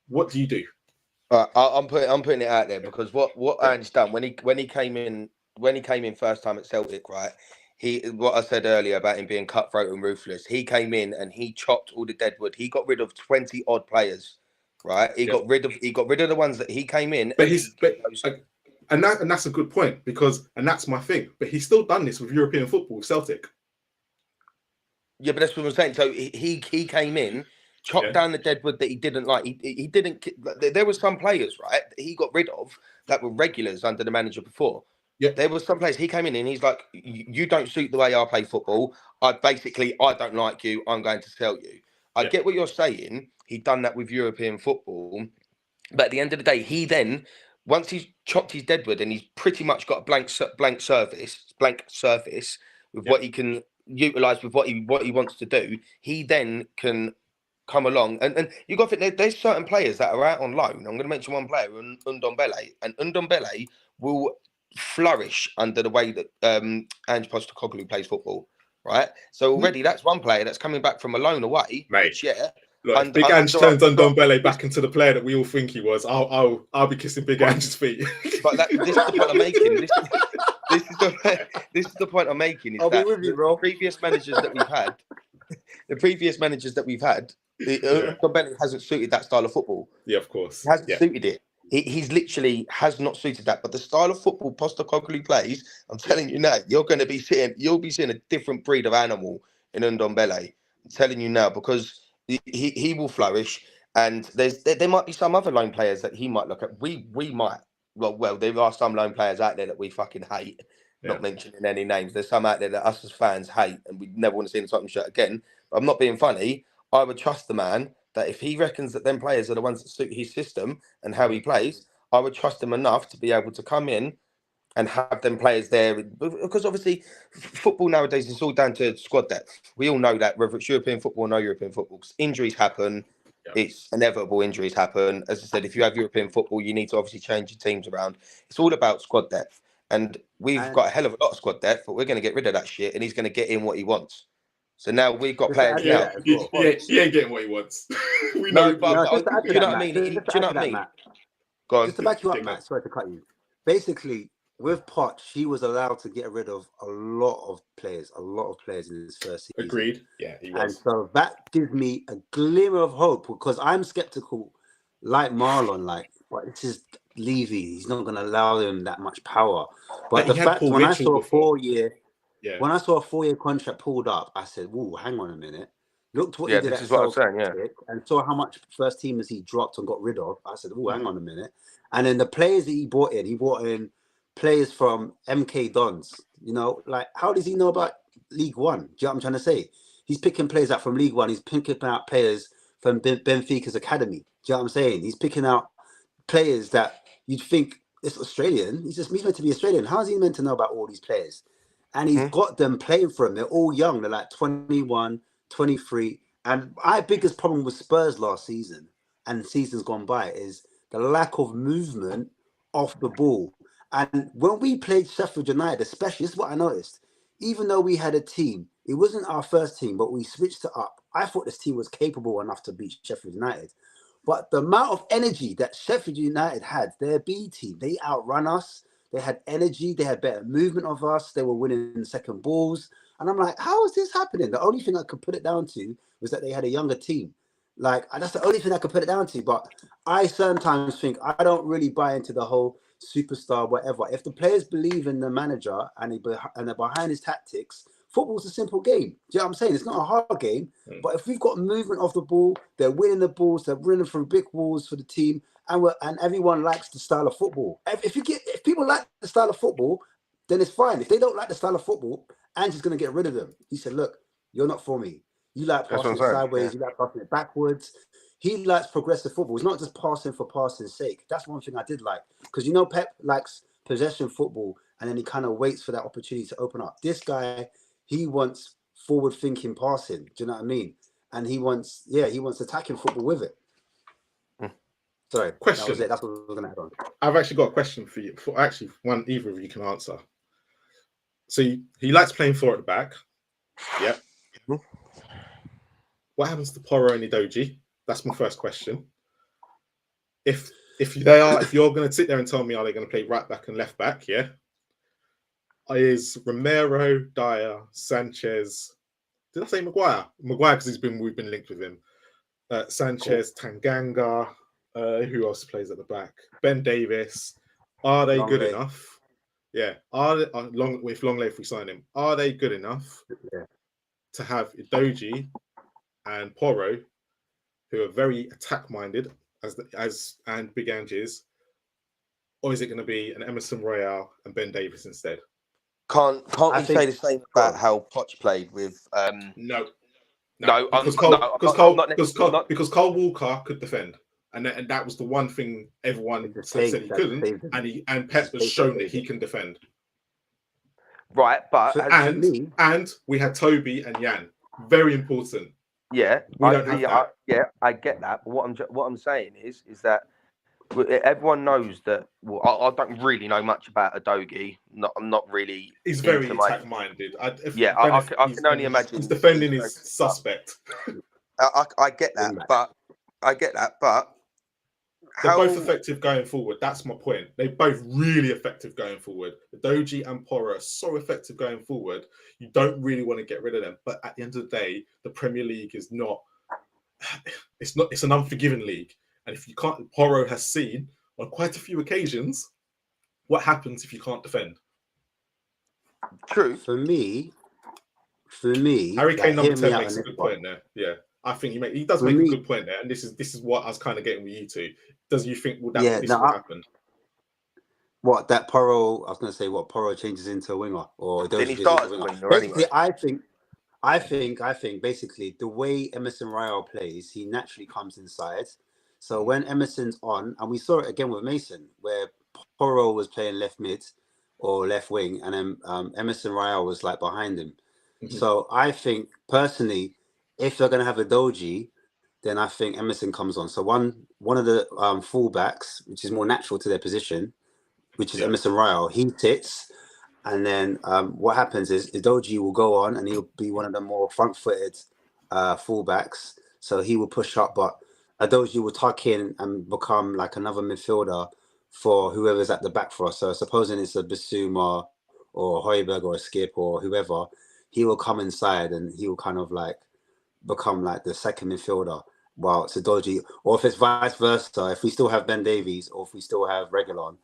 What do you do? I'm putting it out there because what Ange done when he came in first time at Celtic, right? What I said earlier about him being cutthroat and ruthless. He came in and he chopped all the deadwood. He got rid of 20 odd players, right? He got rid of the ones that he came in. And that's a good point and that's my thing. But he's still done this with European football, Celtic. Yeah, but that's what I'm saying. So he came in. Chopped down the deadwood that he didn't like. He didn't. There were some players, right, that he got rid of that were regulars under the manager before. Yeah, there were some players. He came in and he's like, "You don't suit the way I play football. I don't like you. I'm going to sell you." I get what you're saying. He done that with European football, but at the end of the day, he then once he's chopped his deadwood and he's pretty much got a blank surface with what he can utilize with what he wants to do. He then can come along and you got to think there's certain players that are out on loan. I'm going to mention one player, Ndombele, and Ndombele will flourish under the way that Ange Postecoglou plays football, right? So already that's one player that's coming back from a loan away, mate. Which, look, Big Ange turns Ndombele back into the player that we all think he was. I'll be kissing Big Ange's feet. But this is the point I'm making. This is the point I'm making. Is that the previous managers that we've had, Ndombele hasn't suited that style of football. Yeah, of course. He hasn't suited it. He's literally has not suited that. But the style of football Postecoglou plays, I'm telling you now, you'll be seeing a different breed of animal in Ndombele. I'm telling you now, because he will flourish. And there might be some other loan players that he might look at. We might. Well, there are some loan players out there that we fucking hate. Not mentioning any names. There's some out there that us as fans hate, and we never want to see the Tottenham shirt again. But I'm not being funny. I would trust the man that if he reckons that them players are the ones that suit his system and how he plays, I would trust him enough to be able to come in and have them players there. Because obviously, football nowadays is all down to squad depth. We all know that, whether it's European football or no European football, because injuries happen. It's inevitable, injuries happen. As I said, if you have European football, you need to obviously change your teams around. It's all about squad depth. And we've got a hell of a lot of squad depth, but we're going to get rid of that shit, and he's going to get in what he wants. So now we've got players now. He ain't getting what he wants. We know, but do you know what I mean? Do you know what I mean? Go on. Just to back you up, Matt. Sorry to cut you. Basically, with Poch, he was allowed to get rid of a lot of players in his first season. Agreed. Yeah, he was. And so that gives me a glimmer of hope, because I'm skeptical, like Marlon, but this is Levy. He's not going to allow him that much power. But the fact, when I saw a 4-year contract pulled up, I said, "Whoa, hang on a minute." Looked what he did at Celtic, and saw how much first teamers he dropped and got rid of. I said, "Oh, hang on a minute." And then the players that he brought in players from MK Dons. You know, how does he know about League One? Do you know what I'm trying to say? He's picking players out from League One. He's picking out players from Benfica's academy. Do you know what I'm saying? He's picking out players that you'd think it's Australian. He's meant to be Australian. How is he meant to know about all these players? And he's got them playing for him. They're all young. They're like 21, 23. And my biggest problem with Spurs last season and seasons gone by is the lack of movement off the ball. And when we played Sheffield United, especially, this is what I noticed. Even though we had a team, it wasn't our first team, but we switched it up. I thought this team was capable enough to beat Sheffield United. But the amount of energy that Sheffield United had, their B team, they outrun us. They had energy. They had better movement of us. They were winning second balls. And I'm like, how is this happening? The only thing I could put it down to was that they had a younger team. That's the only thing I could put it down to. But I sometimes think I don't really buy into the whole superstar, whatever. If the players believe in the manager and they're behind his tactics, football's a simple game. Do you know what I'm saying? It's not a hard game. But if we've got movement off the ball, they're winning the balls, they're running through big walls for the team, and everyone likes the style of football. If people like the style of football, then it's fine. If they don't like the style of football, Ange's going to get rid of them. He said, "Look, you're not for me. You like passing it sideways. You like passing it backwards." He likes progressive football. It's not just passing for passing's sake. That's one thing I did like. Because, Pep likes possession football, and then he kind of waits for that opportunity to open up. This guy, he wants forward-thinking passing. Do you know what I mean? And he wants attacking football with it. Sorry. Question. That was it. That's what I was going to add on. I've actually got a question for you. One either of you can answer. So he likes playing 4 at the back. Yep. What happens to Porro and Udogie? That's my first question. If you're going to sit there and tell me, are they going to play right back and left back? Yeah. Is Romero, Dyer, Sanchez? Did I say Maguire? Maguire because we've been linked with him. Sanchez, Tanganga. Who else plays at the back? Ben Davis. Are they good enough? Yeah. If Longley, if we sign him, are they good enough to have Udogie and Porro, who are very attack-minded, and Big Ange is, or is it going to be an Emerson Royale and Ben Davis instead? Can't we say the same about how Poch played with? No, because Cole Walker could defend, and that was the one thing everyone said he couldn't, and Pep has shown that he can defend. Right, but and we had Toby and Jan, very important. Yeah, I get that. But what I'm saying is that everyone knows that. Well, I don't really know much about Udogie. I'm not really. He's very attack-minded. I can only imagine he's defending his suspect. I get that, but they're both effective going forward. That's my point. They're both really effective going forward. Udogie and Porro are so effective going forward. You don't really want to get rid of them. But at the end of the day, the Premier League is not. It's an unforgiving league. And if you can't, Porro has seen on quite a few occasions, what happens if you can't defend? True. For me, Harry Kane number 10 makes a this good one. point there. Yeah, I think he does make a good point there, and this is what I was kind of getting with you two. Does you think this will happen? What that Porro? I was going to say what Porro changes into a winger, or then he starts as a winger. Basically, anyway. I think basically the way Emerson Royal plays, he naturally comes inside. So when Emerson's on, and we saw it again with Mason, where Porro was playing left mid or left wing, and then Emerson Royal was like behind him. Mm-hmm. So I think personally, if they're going to have a Doji, then I think Emerson comes on. So one of the fullbacks, which is more natural to their position, which is Emerson Royal, he sits. And then what happens is Idoji will go on and he'll be one of the more front-footed fullbacks. So he will push up, but Idoji will tuck in and become like another midfielder for whoever's at the back for us. So supposing it's a Bissouma or Højbjerg or a Skip or whoever, he will come inside and he will kind of like become like the second midfielder while it's Idoji. Or if it's vice versa, if we still have Ben Davies or if we still have Reguilon,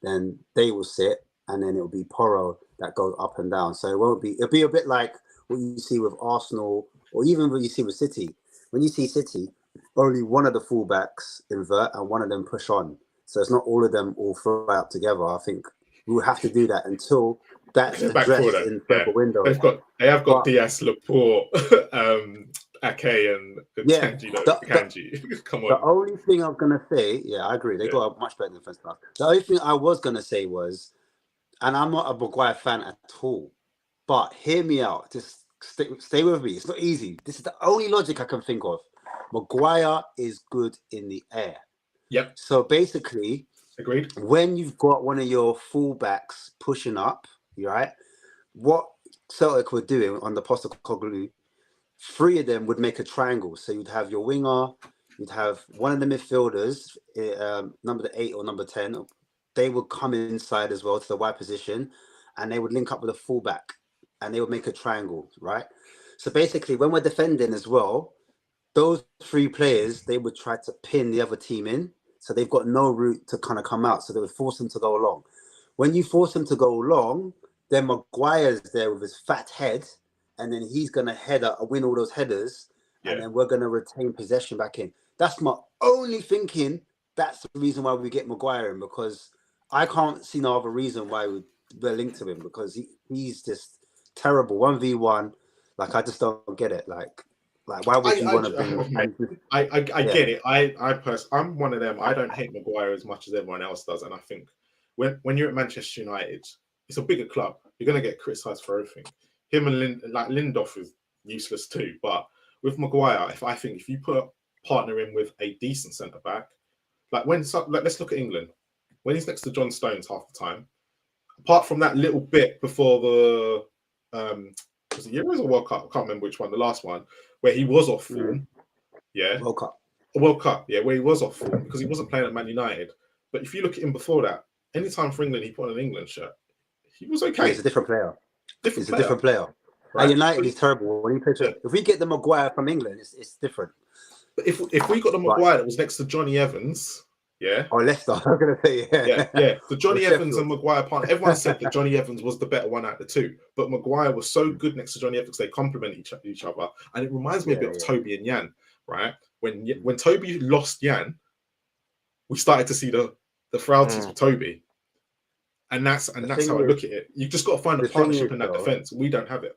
then they will sit. And then it'll be Porro that goes up and down. So it'll be a bit like what you see with Arsenal or even what you see with City. When you see City, only one of the fullbacks invert and one of them push on. So it's not all of them all fly up together. I think we'll have to do that until that's addressed in further windows. They have got Diaz, Laporte, Ake and Kanji. Come on. The only thing I'm going to say, I agree. They got a much better defense now. The only thing I was going to say was, and I'm not a Maguire fan at all, but hear me out. Just stay with me. It's not easy. This is the only logic I can think of. Maguire is good in the air. Yep. So basically, agreed. When you've got one of your fullbacks pushing up, right? What Celtic were doing on the Postecoglou, 3 of them would make a triangle. So you'd have your winger, you'd have one of the midfielders, number 8 or number 10. They would come inside as well to the wide position and they would link up with a fullback and they would make a triangle, right? So basically, when we're defending as well, those 3 players, they would try to pin the other team in. So they've got no route to kind of come out. So they would force them to go long. When you force them to go long, then Maguire's there with his fat head and then he's going to win all those headers and then we're going to retain possession back in. That's my only thinking. That's the reason why we get Maguire in, because I can't see no other reason why we're linked to him, because he's just terrible 1v1. Like I just don't get it. Like why would you want to bring? I get it. I'm one of them. I don't hate Maguire as much as everyone else does, and I think when you're at Manchester United, it's a bigger club. You're gonna get criticised for everything. Him and Lindelof is useless too. But with Maguire, if you partner him with a decent centre back, let's look at England. When he's next to John Stones half the time, apart from that little bit before the was it Euros or World Cup? I can't remember which one, the last one, where he was off form. Yeah. World Cup, where he was off form because he wasn't playing at Man United. But if you look at him before that, anytime for England he put on an England shirt, he was okay. He's a different player. He's a different player. Right? At United, he's terrible. When he plays, if we get the Maguire from England, it's different. But if we got the Maguire that was next to Johnny Evans, or Leicester, I'm going to say, the Johnny Evans and Maguire partner. Everyone said that Johnny Evans was the better one out of the 2, but Maguire was so good next to Johnny Evans. They complement each other, and it reminds me a bit of Toby and Jan, right? When Toby lost Jan, we started to see the frailties with Toby, and that's how I look at it. You just got to find a partnership in that defense. We don't have it.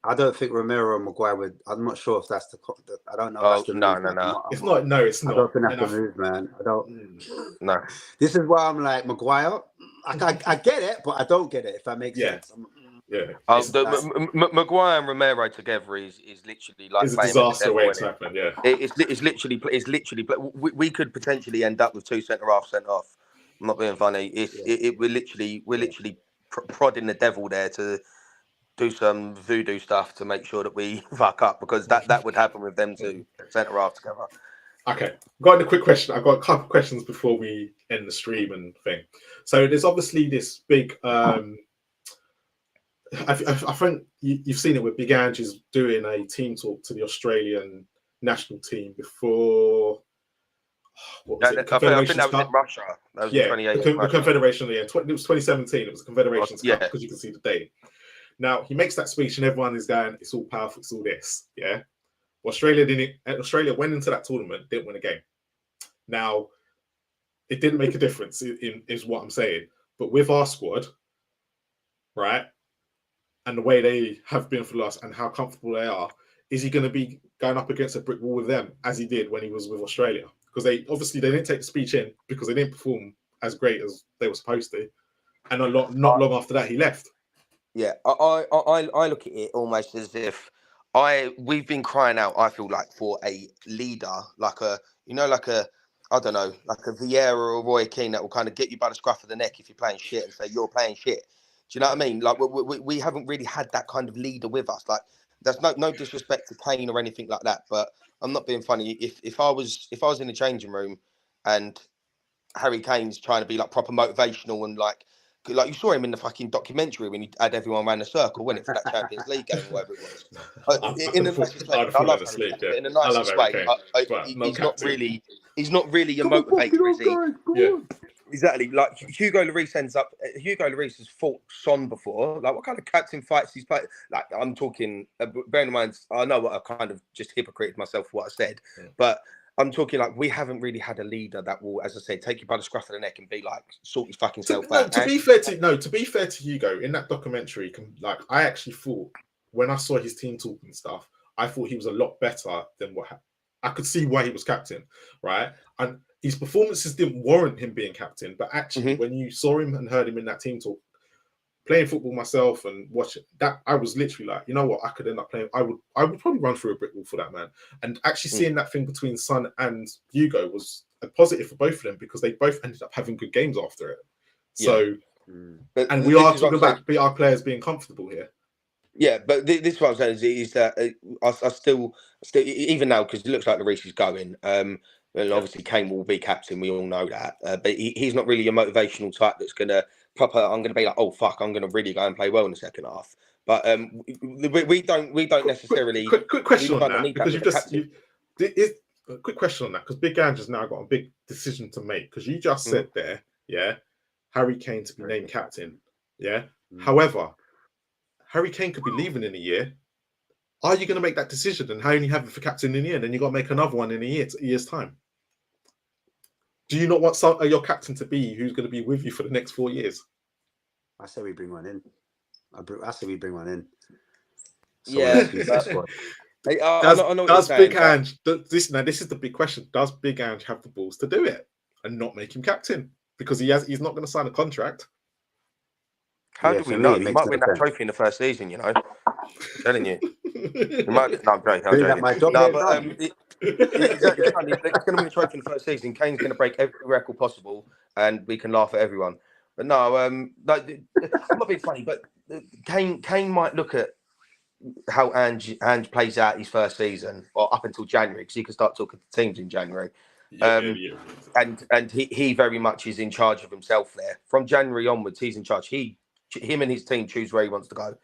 I don't think Romero and Maguire would. I'm not sure if that's the. I don't know. Oh, that's the no. It's not. No, it's not. I don't think that's the move, man. I don't. No. This is why I'm like Maguire. I get it, but I don't get it. If that makes sense. Maguire and Romero together is literally like it's a disaster waiting to happen. Yeah. It's literally. We could potentially end up with 2 centre half. I'm not being funny. We're literally prodding the devil there to do some voodoo stuff to make sure that we fuck up, because that would happen with them 2 centre half together. Okay, got a quick question. I've got a couple of questions before we end the stream and thing. So there's obviously this big. I think you've seen it with Big Ange is doing a team talk to the Australian national team before. what was it? I think that was in Russia. That was in 2018. The Confederation. Yeah, it was 2017. It was the Confederations Cup because you can see the date. Now he makes that speech and everyone is going, "It's all powerful. It's all this." Yeah. Australia went into that tournament, didn't win a game. Now, it didn't make a difference. Is what I'm saying. But with our squad, right, and the way they have been for us and how comfortable they are, is he going to be going up against a brick wall with them as he did when he was with Australia? Because they didn't take the speech in because they didn't perform as great as they were supposed to, and not long after that he left. Yeah, I look at it almost as if we've been crying out. I feel like for a leader, like a I don't know, like a Vieira or Roy Keane that will kind of get you by the scruff of the neck if you're playing shit and say you're playing shit. Do you know what I mean? Like we haven't really had that kind of leader with us. Like there's no disrespect to Kane or anything like that, but I'm not being funny. If I was in the changing room and Harry Kane's trying to be like proper motivational and like you saw him in the fucking documentary when he had everyone around the circle, wasn't it, for that Champions League game or whatever it was. In the nicest way, I love Harry Kane, but in the nicest way, he's not really a motivator, is he? Yeah. Exactly. Like Hugo Lloris has fought Son before. Like, what kind of captain fights he's played? Like, I'm talking. Bearing in mind, I know what I kind of just hypocrited myself for what I said, but I'm talking like we haven't really had a leader that will, as I say, take you by the scruff of the neck and be like, sort your fucking self out. To be fair to Hugo, in that documentary, like I actually thought when I saw his team talk and stuff, I thought he was a lot better than what I could see why he was captain, right? And his performances didn't warrant him being captain, but actually, when you saw him and heard him in that team talk, playing football myself and watching that, I was literally like, you know what, I could end up playing. I would probably run through a brick wall for that man. And actually seeing that thing between Son and Hugo was a positive for both of them because they both ended up having good games after it. So, and we are talking about our players being comfortable here. Yeah, but this is what I'm saying is that I still even now because it looks like Lloris is going. And obviously Kane will be captain. We all know that, but he's not really a motivational type that's gonna proper. I'm gonna be like, oh fuck, I'm gonna really go and play well in the second half. But we don't necessarily. Quick question on that because quick question on that because Big Ange has now got a big decision to make because you just said there, Harry Kane to be named captain, However, Harry Kane could be leaving in a year. Are you going to make that decision and only have it for captain in the year? Then you got to make another one in a year's time. Do you not want your captain to be who's going to be with you for the next 4 years? I say we bring one in. I say we bring one in. Does Big Ange? This is the big question. Does Big Ange have the balls to do it and not make him captain because he's not going to sign a contract? How do we know? He might win that trophy in the first season, you know. I'm telling you. He might. No, I'm joking. Exactly. He's going to win the trophy in the first season. Kane's going to break every record possible, and we can laugh at everyone. But no, I'm not being funny, but Kane might look at how Ange plays out his first season, or up until January, because he can start talking to teams in January. And he very much is in charge of himself there. From January onwards, he's in charge. Him and his team choose where he wants to go.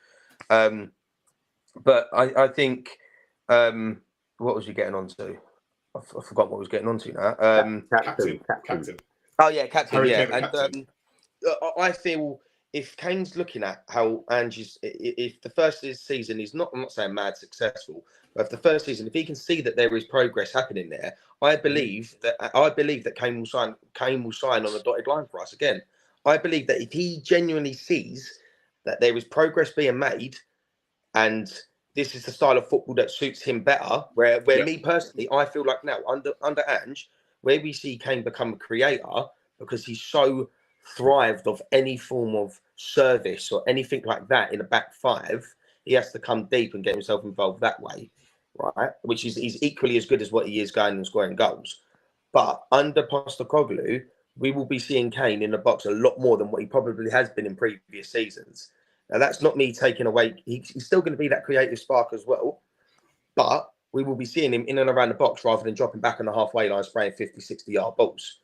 But I think what was he getting on to? I forgot what I was getting on to now. Captain. Oh yeah, captain. Harry yeah, Kane and captain. I feel if Kane's looking at how Ange's, if the first season is not, I'm not saying mad successful, but if the first season, if he can see that there is progress happening there, I believe that Kane will sign on a dotted line for us again. I believe that if he genuinely sees that there is progress being made, and this is the style of football that suits him better, where me personally, I feel like now under Ange, where we see Kane become a creator because he's so thrived of any form of service or anything like that in a back five, he has to come deep and get himself involved that way, right? Which is he's equally as good as what he is going and scoring goals. But under Postecoglou, we will be seeing Kane in the box a lot more than what he probably has been in previous seasons. Now, that's not me taking away. He's still going to be that creative spark as well. But we will be seeing him in and around the box rather than dropping back on the halfway line, spraying 50, 60-yard balls.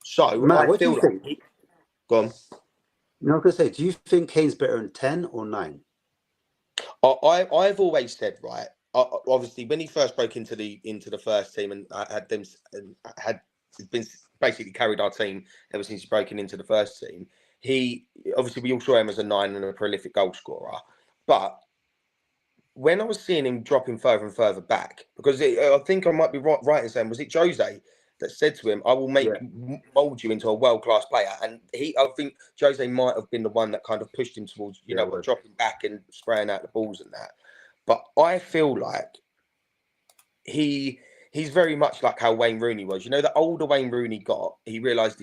So, Matt, what do you think? Go on. No, I was going to say, do you think Kane's better in 10 or 9? I've always said, right, obviously, when he first broke into the first team and had been basically carried our team ever since he's broken into the first team. He obviously, we all saw him as a 9 and a prolific goal scorer, but when I was seeing him dropping further and further back, because I think I might be right in saying, was it Jose that said to him, "I will mold you into a world-class player"? And I think Jose might have been the one that kind of pushed him towards, dropping back and spraying out the balls and that. But I feel like he's very much like how Wayne Rooney was. The older Wayne Rooney got, he realised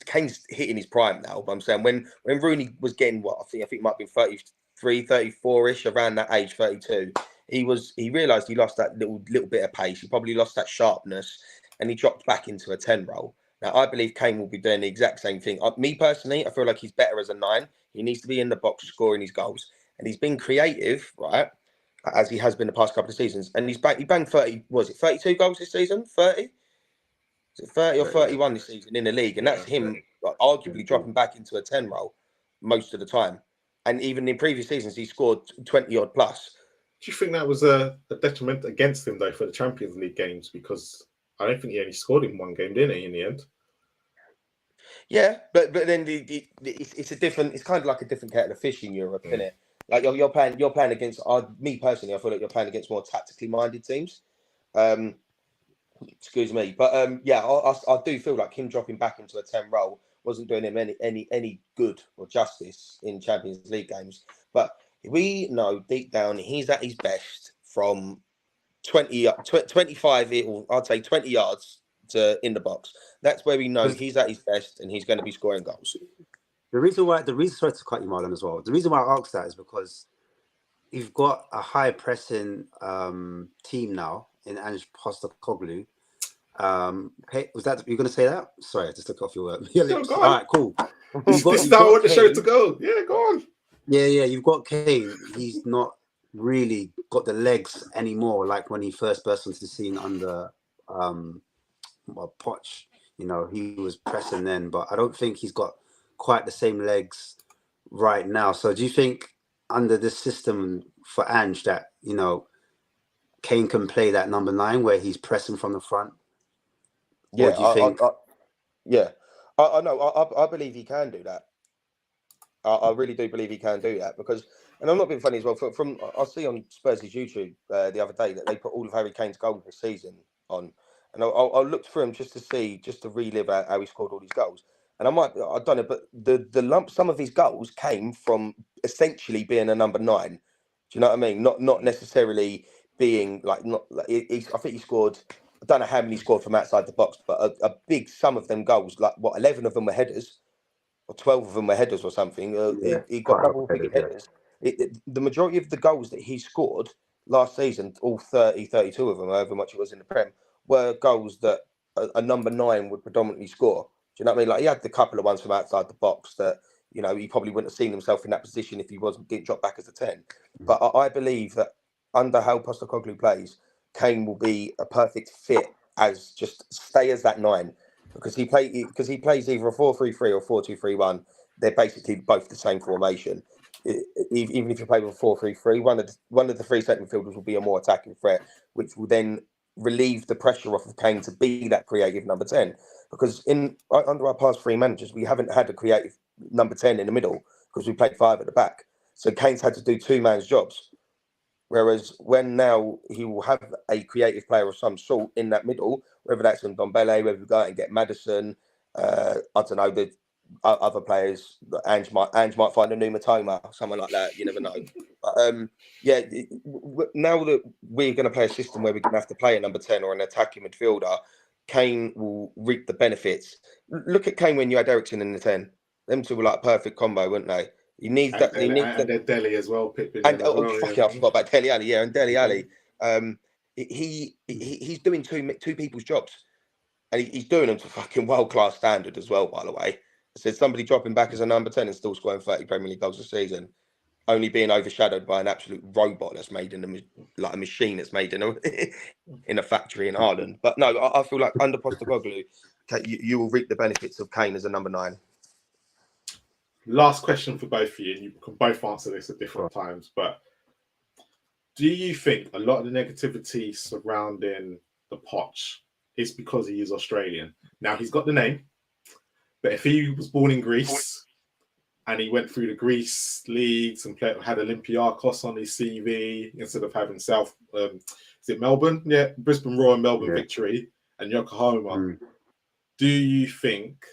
Kane's hitting his prime now. But I'm saying when Rooney was getting I think it might have been 33, 34-ish, around that age, 32, he realised he lost that little bit of pace. He probably lost that sharpness, and he dropped back into a 10 role. Now, I believe Kane will be doing the exact same thing. Me personally, I feel like he's better as a 9. He needs to be in the box scoring his goals. And he's been creative, right, as he has been the past couple of seasons. And he banged 30, was it 32 goals this season? 30? Is it 30 or 31 this season in the league? And that's him arguably dropping back into a 10 role most of the time. And even in previous seasons, he scored 20-odd plus. Do you think that was a detriment against him, though, for the Champions League games? Because I don't think he only scored in one game, didn't he, in the end? Yeah, but then it's a different. It's kind of like a different kettle of fish in Europe, isn't it? Like you're playing against. Me personally, I feel like you're playing against more tactically minded teams. Excuse me, but I do feel like him dropping back into a 10 role wasn't doing him any good or justice in Champions League games. But we know deep down he's at his best from 25, or I'd say 20 yards to in the box. That's where we know he's at his best and he's going to be scoring goals. The reason sorry to cut you, Marlon, as well. The reason why I asked that is because you've got a high pressing team now in Ange Postecoglou. Okay, was that, you're going to say that? Sorry, I just took off your word. All right, cool. This is how I want the show to go. Yeah, go on. Yeah, you've got Kane. He's not really got the legs anymore, like when he first burst onto the scene under Poch. He was pressing then, but I don't think he's got quite the same legs right now. So do you think under this system for Ange that, Kane can play that number 9 where he's pressing from the front? Yeah, or do you think... I know. I believe he can do that. I really do believe he can do that because, and I'm not being funny as well. From I see on Spurs' YouTube the other day that they put all of Harry Kane's goals this season on, and I looked through them just to relive how he scored all these goals. And I've done it, but the some of his goals came from essentially being a number 9. Do you know what I mean? Not necessarily being like I think he scored. I don't know how many he scored from outside the box, but a big sum of them goals, like 11 of them were headers. Or 12 of them were headers or something. He got double-figure headers. The majority of the goals that he scored last season, all 32 of them, however much it was in the Prem, were goals that a number 9 would predominantly score. Do you know what I mean? Like, he had a couple of ones from outside the box that, he probably wouldn't have seen himself in that position if he wasn't getting dropped back as a 10. But I believe that under how Postecoglou plays, Kane will be a perfect fit as just stay as that 9. Because he plays either a 4-3-3 or 4-2-3-1. They're basically both the same formation. Even if you play with a 4-3-3, one of the 3 centre midfielders will be a more attacking threat, which will then relieve the pressure off of Kane to be that creative number 10. Because under our past 3 managers, we haven't had a creative number 10 in the middle because we played 5 at the back. So Kane's had to do 2 man's jobs. Whereas when now he will have a creative player of some sort in that middle, whether that's in Ndombele, whether we go out and get Maddison, I don't know, the other players, Ange might find a new Matoma, someone like that, you never know. But, now that we're going to play a system where we're going to have to play a number 10 or an attacking midfielder, Kane will reap the benefits. Look at Kane when you had Eriksen in the 10. Them two were like a perfect combo, weren't they? He needs that. And Dele as well. I forgot about Dele Alli. Yeah, and Dele Alli. He's doing two people's jobs, and he's doing them to fucking world-class standard as well. By the way, I said somebody dropping back as a number 10 and still scoring 30 Premier League goals a season, only being overshadowed by an absolute robot that's made in a machine that's made in a factory in Ireland. But no, I feel like under Postecoglou, you will reap the benefits of Kane as a number 9. Last question for both of you, and you can both answer this at different times, but do you think a lot of the negativity surrounding the Poch it's because he is Australian. Now, he's got the name, but if he was born in Greece and he went through the Greece leagues and had Olympiacos on his CV instead of having is it Melbourne? Yeah, Brisbane Roar and Melbourne Victory and Yokohama. Do you think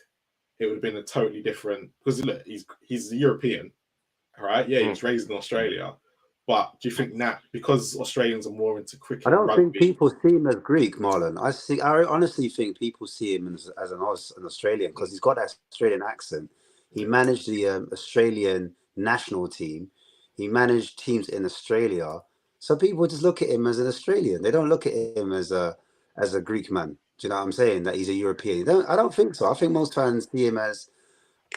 it would have been a totally different? Because look, he's a European, all right? Yeah, he was raised in Australia. But do you think that because Australians are more into cricket? I don't think people see him as Greek, Marlon. I honestly think people see him as an Australian because he's got that Australian accent. He managed the Australian national team. He managed teams in Australia. So people just look at him as an Australian. They don't look at him as a Greek man. Do you know what I'm saying? That he's a European. I don't think so. I think most fans see him as.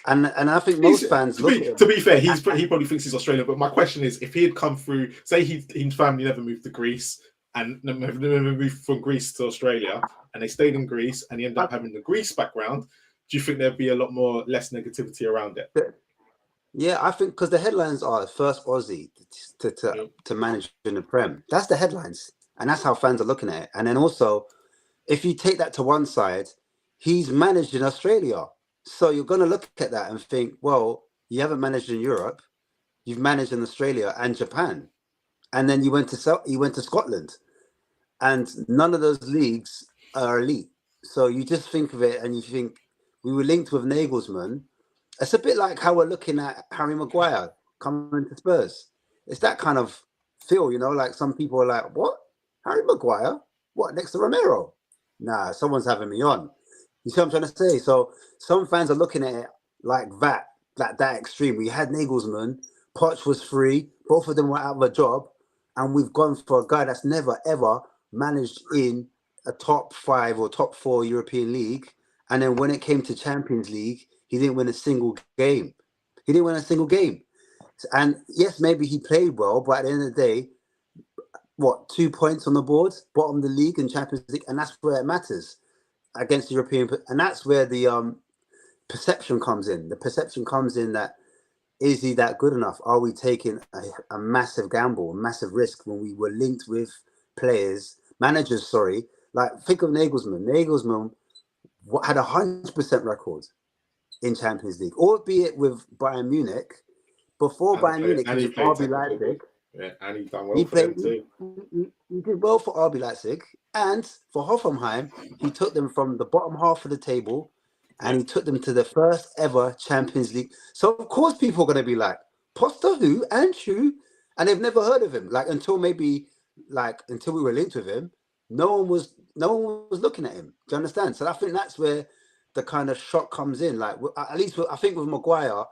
And I think most fans to be fair, he probably thinks he's Australian. But my question is, if he had come through, say his family never moved to Greece and never moved from Greece to Australia, and they stayed in Greece, and he ended up having the Greece background, do you think there'd be a lot more less negativity around it? Yeah, I think because the headlines are first Aussie to manage in the Prem. That's the headlines, and that's how fans are looking at it. And then also, if you take that to one side, he's managed in Australia. So you're going to look at that and think, well, you haven't managed in Europe, you've managed in Australia and Japan, and then you went to Scotland, and none of those leagues are elite. So you just think of it and you think we were linked with Nagelsmann. It's a bit like how we're looking at Harry Maguire coming to Spurs. It's that kind of feel, like some people are like, what? Harry Maguire? What, next to Romero? Nah, someone's having me on. You see what I'm trying to say? So some fans are looking at it like that extreme. We had Nagelsmann, Poch was free, both of them were out of a job, and we've gone for a guy that's never, ever managed in a top 5 or top 4 European league. And then when it came to Champions League, he didn't win a single game. And yes, maybe he played well, but at the end of the day, 2 points on the board, bottom of the league and Champions League, and that's where it matters against the European. And that's where the perception comes in. The perception comes in that, is he that good enough? Are we taking a massive gamble, a massive risk when we were linked with managers, like think of Nagelsmann. Nagelsmann had 100% record in Champions League, albeit with Bayern Munich. Before Bayern Munich, he was RB Leipzig. Yeah, and he done well for them too. He did well for RB Leipzig, and for Hoffenheim, he took them from the bottom half of the table, and he took them to the first ever Champions League. So of course, people are going to be like, Poster who? Ange who? And they've never heard of him. Until we were linked with him, no one was looking at him. Do you understand? So I think that's where the kind of shock comes in. Like, at least I think with Maguire,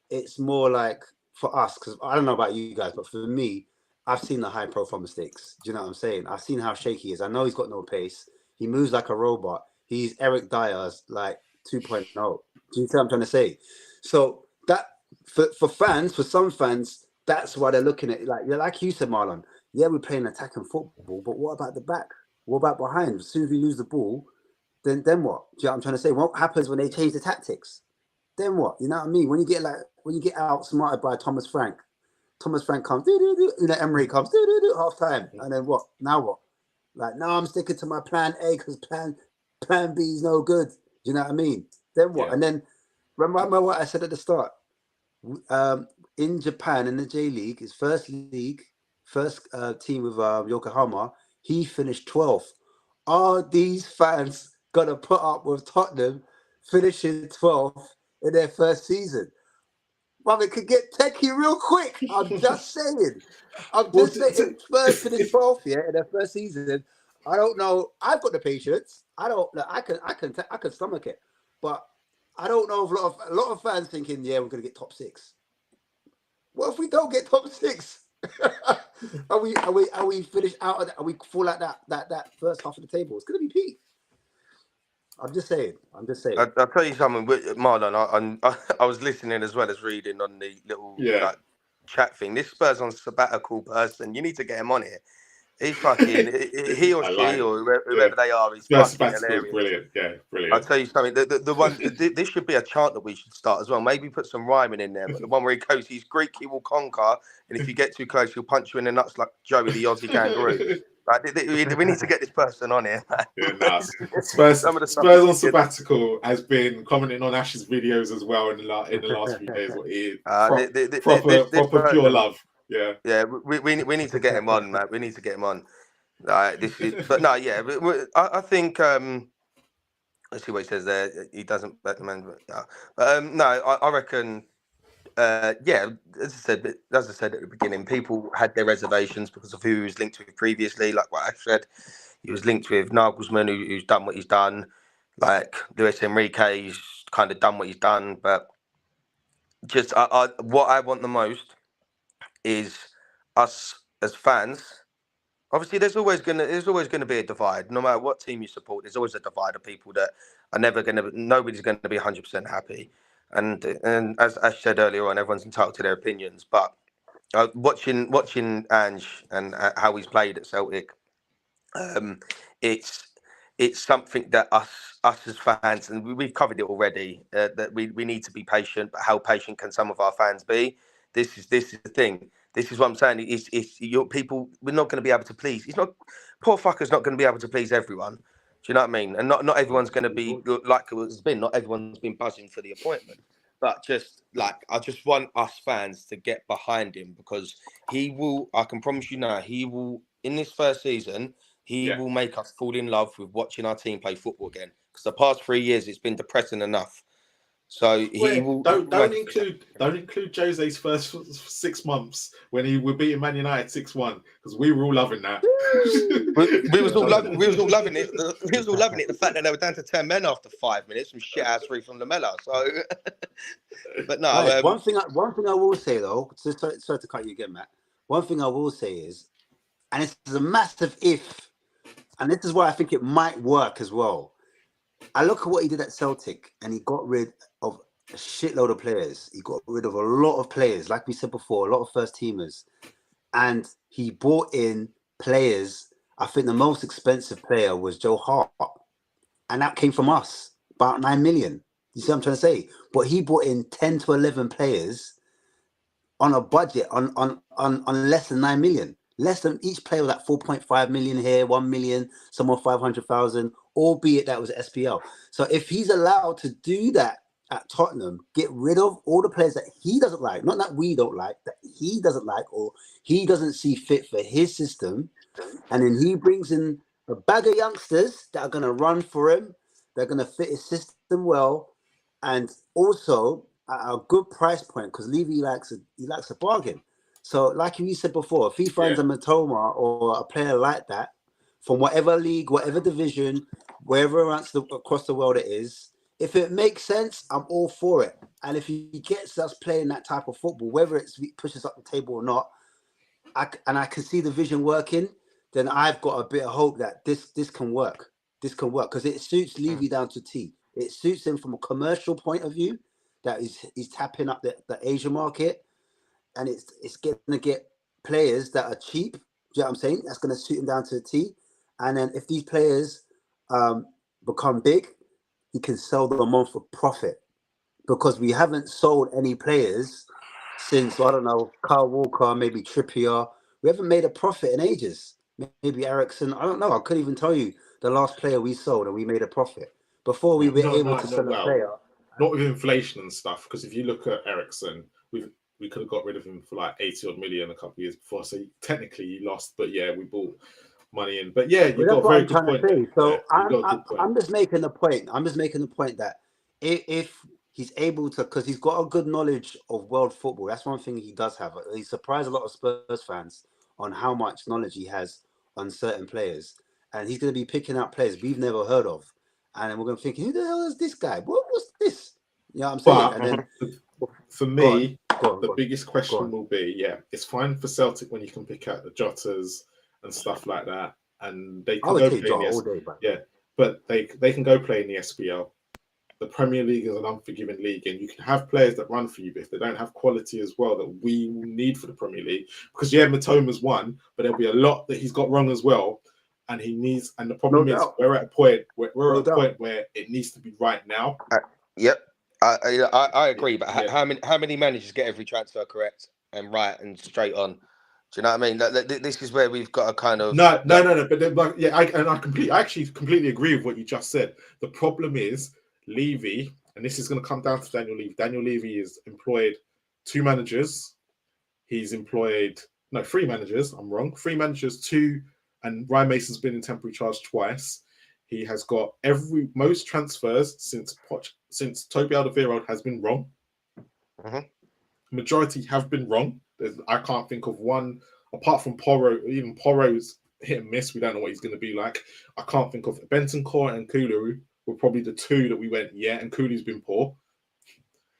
it's more like for us, because I don't know about you guys, but for me, I've seen the high profile mistakes. Do you know what I'm saying? I've seen how shaky he is. I know he's got no pace. He moves like a robot. He's Eric Dyer's 2.0. Do you see what I'm trying to say? So that for some fans, that's why they're looking at it. Like you said, Marlon. Yeah, we're playing attacking football, but what about the back? What about behind? As soon as we lose the ball, then what? Do you know what I'm trying to say? What happens when they change the tactics? Then what? You know what I mean? When you get outsmarted by Thomas Frank comes, Emery comes, half time, and then what? Now what? No, I'm sticking to my plan A because plan B is no good. Do you know what I mean? Then what? Yeah. And then remember what I said at the start. In Japan, in the J League, his first team with Yokohama, he finished 12th. Are these fans gonna put up with Tottenham finishing 12th in their first season? Well, it could get techie real quick. I'm just saying. Spurs finished 12th in their first season. I don't know. I've got the patience. I don't know. I can stomach it, but I don't know if a lot of fans thinking, yeah, we're gonna get top 6. What if we don't get top 6? Are we finished out of that? Are we fall out that first half of the table? It's gonna be peak. I'm just saying. I'll tell you something, Marlon. I was listening as well as reading on the little chat thing. This Spurs on sabbatical person, you need to get him on here. He's fucking he or she or whoever they are. He's fucking hilarious. Brilliant, yeah, brilliant. I'll tell you something. The one this should be a chant that we should start as well. Maybe put some rhyming in there. But the one where he goes, he's Greek, he will conquer, and if you get too close, he'll punch you in the nuts like Joey the Aussie kangaroo. Like, we need to get this person on here. Yeah, nah. Spurs on sabbatical has been commenting on Ash's videos as well in the last few days. Proper pure love. Yeah, yeah. We need to get him on, man. We need to get him on. But no, yeah. I think. Let's see what he says there. He doesn't back the man. No, I reckon. Yeah, as I said at the beginning, people had their reservations because of who he was linked with previously. Like what I said, he was linked with Nagelsmann, who's done what he's done. Like Luis Enrique's kind of done what he's done. But just what I want the most is us as fans. Obviously, there's always gonna be a divide. No matter what team you support, there's always a divide of people that are nobody's gonna be 100% happy. And as I said earlier on, everyone's entitled to their opinions. But watching Ange and how he's played at Celtic, it's something that us as fans, and we've covered it already, that we need to be patient. But how patient can some of our fans be? This is the thing. This is what I'm saying. It's your people. We're not going to be able to please. Poor fucker's not going to be able to please everyone. Do you know what I mean? And not everyone's going to be like it's been. Not everyone's been buzzing for the appointment. But just like I just want us fans to get behind him, because he will. I can promise you now, he will in this first season. He will make us fall in love with watching our team play football again. Because the past 3 years, it's been depressing enough. So he will. Don't include Jose's first 6 months when he were beating Man United 6-1, because we were all loving that. we was all loving it. We was all loving it. The fact that they were down to 10 men after 5 minutes from shit ass free from Lamella. So, but no. Right, one thing I will say though, sorry to cut you again, Matt. One thing I will say is, and this is a massive if, and this is why I think it might work as well. I look at what he did at Celtic, and he got rid of a shitload of players. He got rid of a lot of players, like we said before, a lot of first teamers. And he brought in players. I think the most expensive player was Joe Hart. And that came from us, about 9 million. You see what I'm trying to say? But he brought in 10 to 11 players on a budget on less than 9 million. Less than each player was like 4.5 million here, 1 million, someone 500,000, albeit that was SPL. So if he's allowed to do that at Tottenham, get rid of all the players that he doesn't like, not that we don't like, that he doesn't like or he doesn't see fit for his system, and then he brings in a bag of youngsters that are going to run for him, they're going to fit his system well, and also at a good price point, because Levy likes a bargain. So, like you said before, if he finds a Matoma or a player like that from whatever league, whatever division, wherever across the world it is, if it makes sense, I'm all for it. And if he gets us playing that type of football, whether it pushes up the table or not, I can see the vision working, then I've got a bit of hope that this can work. This can work because it suits Levy down to T. It suits him from a commercial point of view, that he's tapping up the Asian market. And it's going to get players that are cheap. Do you know what I'm saying? That's going to suit him down to the T. And then if these players become big, he can sell them on for profit. Because we haven't sold any players since, I don't know, Kyle Walker, maybe Trippier. We haven't made a profit in ages. Maybe Ericsson. I don't know. I couldn't even tell you the last player we sold and we made a profit. Before we were able to sell a player. Not with inflation and stuff. Because if you look at Ericsson, we could have got rid of him for like 80 odd million a couple of years before. So technically you lost, but yeah, we bought money in. But yeah, you've got a very good point. So I'm just making the point. I'm just making the point that if he's able to, because he's got a good knowledge of world football. That's one thing he does have. He surprised a lot of Spurs fans on how much knowledge he has on certain players. And he's going to be picking out players we've never heard of. And then we're going to think, who the hell is this guy? What's this? You know what I'm saying? And then for me, the biggest question will be, it's fine for Celtic when you can pick out the Jotas and stuff like that, and they can go play in the but they can go play in the SPL. The Premier League is an unforgiving league, and you can have players that run for you, but if they don't have quality as well that we need for the Premier League, because Matoma's won, but there'll be a lot that he's got wrong as well, and he needs. And the problem is, we're at a point where it needs to be right now. Yep. I agree, but how many managers get every transfer correct and right and straight on? Do you know what I mean? This is where we've got a kind of no. But then, I actually completely agree with what you just said. The problem is Levy, and this is going to come down to Daniel Levy. Daniel Levy is employed 2 managers. He's employed 3 managers. I'm wrong. 3 managers, 2, and Ryan Mason's been in temporary charge twice. He has got most transfers since Toby Alderweireld has been wrong. Mm-hmm. Majority have been wrong. I can't think of one apart from Porro. Even Porro's hit and miss. We don't know what he's going to be like. I can't think of Bentancur and Kulu were probably the 2 that we went, and Kulu's been poor.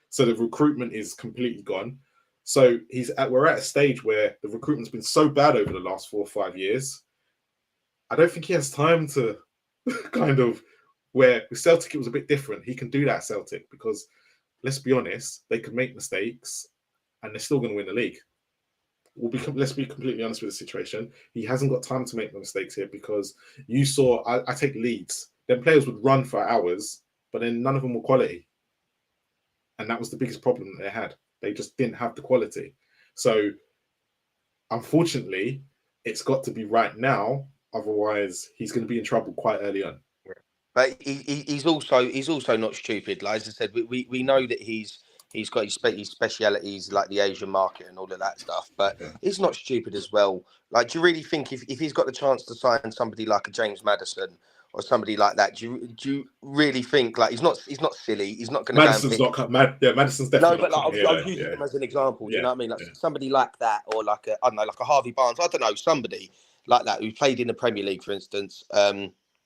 So the recruitment is completely gone. So we're at a stage where the recruitment's been so bad over the last 4 or 5 years. I don't think he has time to kind of, where with Celtic it was a bit different. He can do that at Celtic because, let's be honest, they could make mistakes and they're still going to win the league. Let's be completely honest with the situation. He hasn't got time to make the mistakes here because you saw, I take Leeds. Then players would run for hours, but then none of them were quality. And that was the biggest problem that they had. They just didn't have the quality. So, unfortunately, it's got to be right now. Otherwise, he's going to be in trouble quite early on. But he's also not stupid. Like as I said, we know that he's got his specialities like the Asian market and all of that stuff. But he's not stupid as well. Like, do you really think if he's got the chance to sign somebody like a James Maddison or somebody like that, do you really think like he's not silly? He's not going to. Madison's not come. Madison's definitely. No, but like I was using him as an example. Do you know what I mean? Like somebody like that, or like like a Harvey Barnes. I don't know, somebody like that who played in the Premier League, for instance.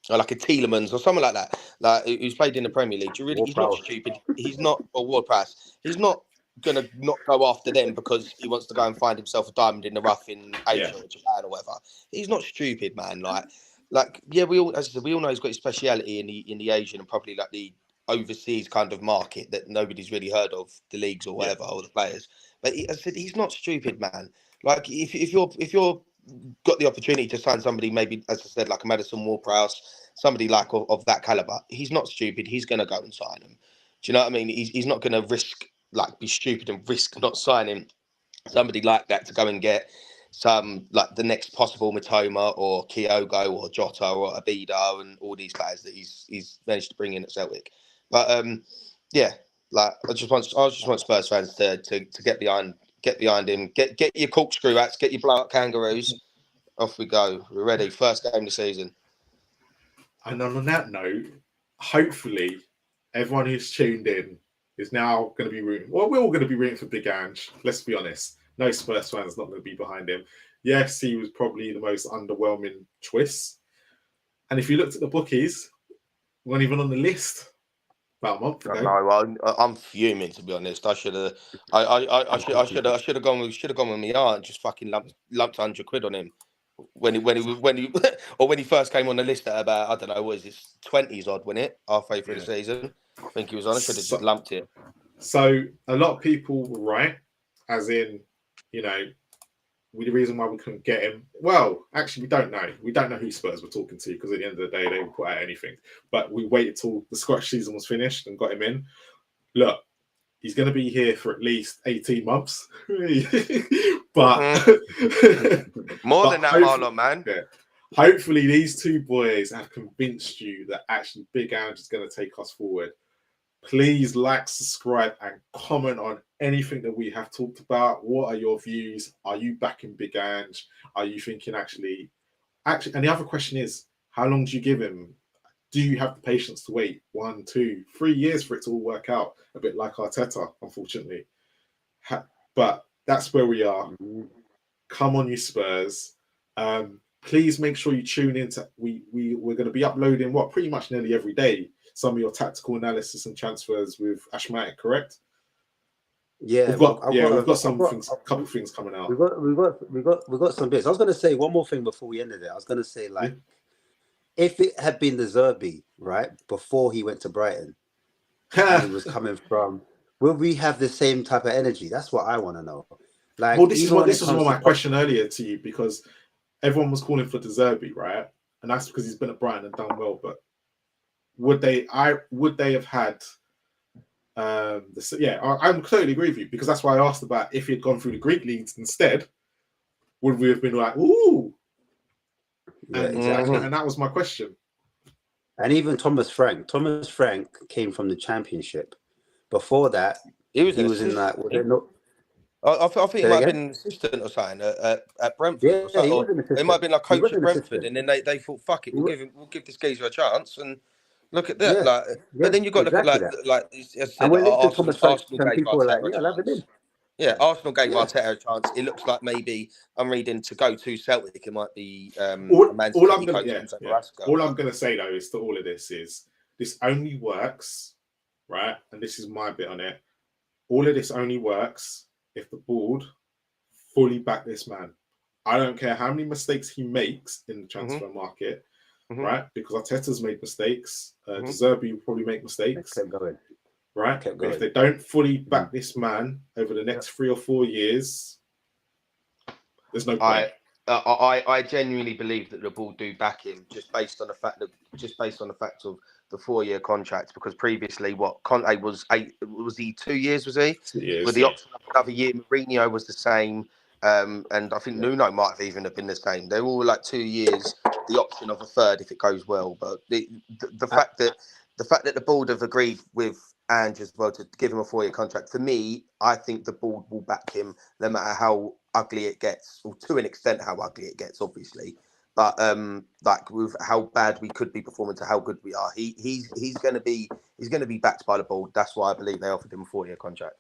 Or like a Tielemans or someone like that, like who's played in the Premier League. He's not stupid. He's not, or Ward-Prowse. He's not going to not go after them because he wants to go and find himself a diamond in the rough in Asia or Japan or whatever. He's not stupid, man. We all know he's got his speciality in the Asian and probably like the overseas kind of market that nobody's really heard of, the leagues or whatever, or the players. But as I said, he's not stupid, man. Like if you're got the opportunity to sign somebody, maybe as I said, like a Madison Ward-Prowse, somebody like of that caliber, he's not stupid. He's going to go and sign him. Do you know what I mean? He's not going to be stupid and risk not signing somebody like that to go and get some like the next possible Mitoma or Kyogo or Jota or Abida and all these guys that he's managed to bring in at Celtic. But like I just want Spurs fans to get behind him. Get your corkscrew hats, get your blow-up kangaroos. Off we go. We're ready. First game of the season. And on that note, hopefully everyone who's tuned in is now going to be rooting. Well, we're all going to be rooting for Big Ange. Let's be honest. No Spurs fan is not going to be behind him. Yes, he was probably the most underwhelming choice. And if you looked at the bookies, we weren't even on the list about a month ago. No, I'm fuming, to be honest. I should have gone with my aunt and just fucking lumped £100 on him when he first came on the list at about, I don't know, what is this, 20s odd, wasn't it? Halfway through the season, I think he was on. I should have just lumped it. So a lot of people were right, as in, the reason why we couldn't get him. Well, actually, we don't know. We don't know who Spurs were talking to because at the end of the day, they would put out anything. But we waited till the Scottish season was finished and got him in. Look, he's going to be here for at least 18 months. But more than that, Marlon, man. Yeah, hopefully, these 2 boys have convinced you that actually Big Ange is going to take us forward. Please like, subscribe, and comment on anything that we have talked about. What are your views? Are you backing Big Ange? Are you thinking actually? And the other question is, how long do you give him? Do you have the patience to wait 1, 2, 3 years for it to all work out? A bit like Arteta, unfortunately. But that's where we are. Come on, you Spurs. Please make sure you tune in to. We're going to be uploading pretty much nearly every day. Some of your tactical analysis and transfers with Ashmatic, correct? Yeah, we've got a couple of things coming out. We got some bits. I was going to say one more thing before we ended it. I was going to say if it had been the Zerbi, right, before he went to Brighton, and he was coming from, will we have the same type of energy? That's what I want to know. Like, well, this is my question earlier to you, because everyone was calling for De Zerbi, right? And that's because he's been at Brighton and done well, but would they have had I totally agree with you, because that's why I asked about if he had gone through the Greek leagues instead, would we have been like, ooh? Yeah, and, exactly. And that was my question. And even Thomas Frank came from the Championship. Before that, he was in that. Was it not? I think he might have been an assistant or something at Brentford. Yeah, or something. he was an assistant. It might have been like He coach was at an Brentford, assistant. and then they thought, fuck it, we'll give this geezer a chance, and look at that. Yeah, But then you've got to look at like as I said, and we're linked to Thomas Frank, Arsenal and gave people were like, Arteta a "Yeah, I'll have chance. him in." Yeah, Arsenal gave Arteta a chance. It looks like maybe I'm reading to go to Celtic. It might be all I'm gonna say though is to all of this is this only works, right? And this is my bit on it. All of this only works if the board fully back this man. I don't care how many mistakes he makes in the transfer market, right? Because Arteta's made mistakes. De Zerbi will probably make mistakes. Kept going. Right? But if they don't fully back this man over the next 3 or 4 years, there's no point. I genuinely believe that the board do back him just based on the fact of the 4-year contract, because previously Conte was 2 years, was he? 2 years. With the option of another year. Mourinho was the same. And I think Nuno might have even been the same. They're all like 2 years, the option of a third if it goes well. But the fact that the board have agreed with Ange as well to give him a 4-year contract, for me, I think the board will back him no matter how ugly it gets, or to an extent how ugly it gets, obviously. But like with how bad we could be performing to how good we are, he's going to be backed by the board. That's why I believe they offered him a 4-year contract.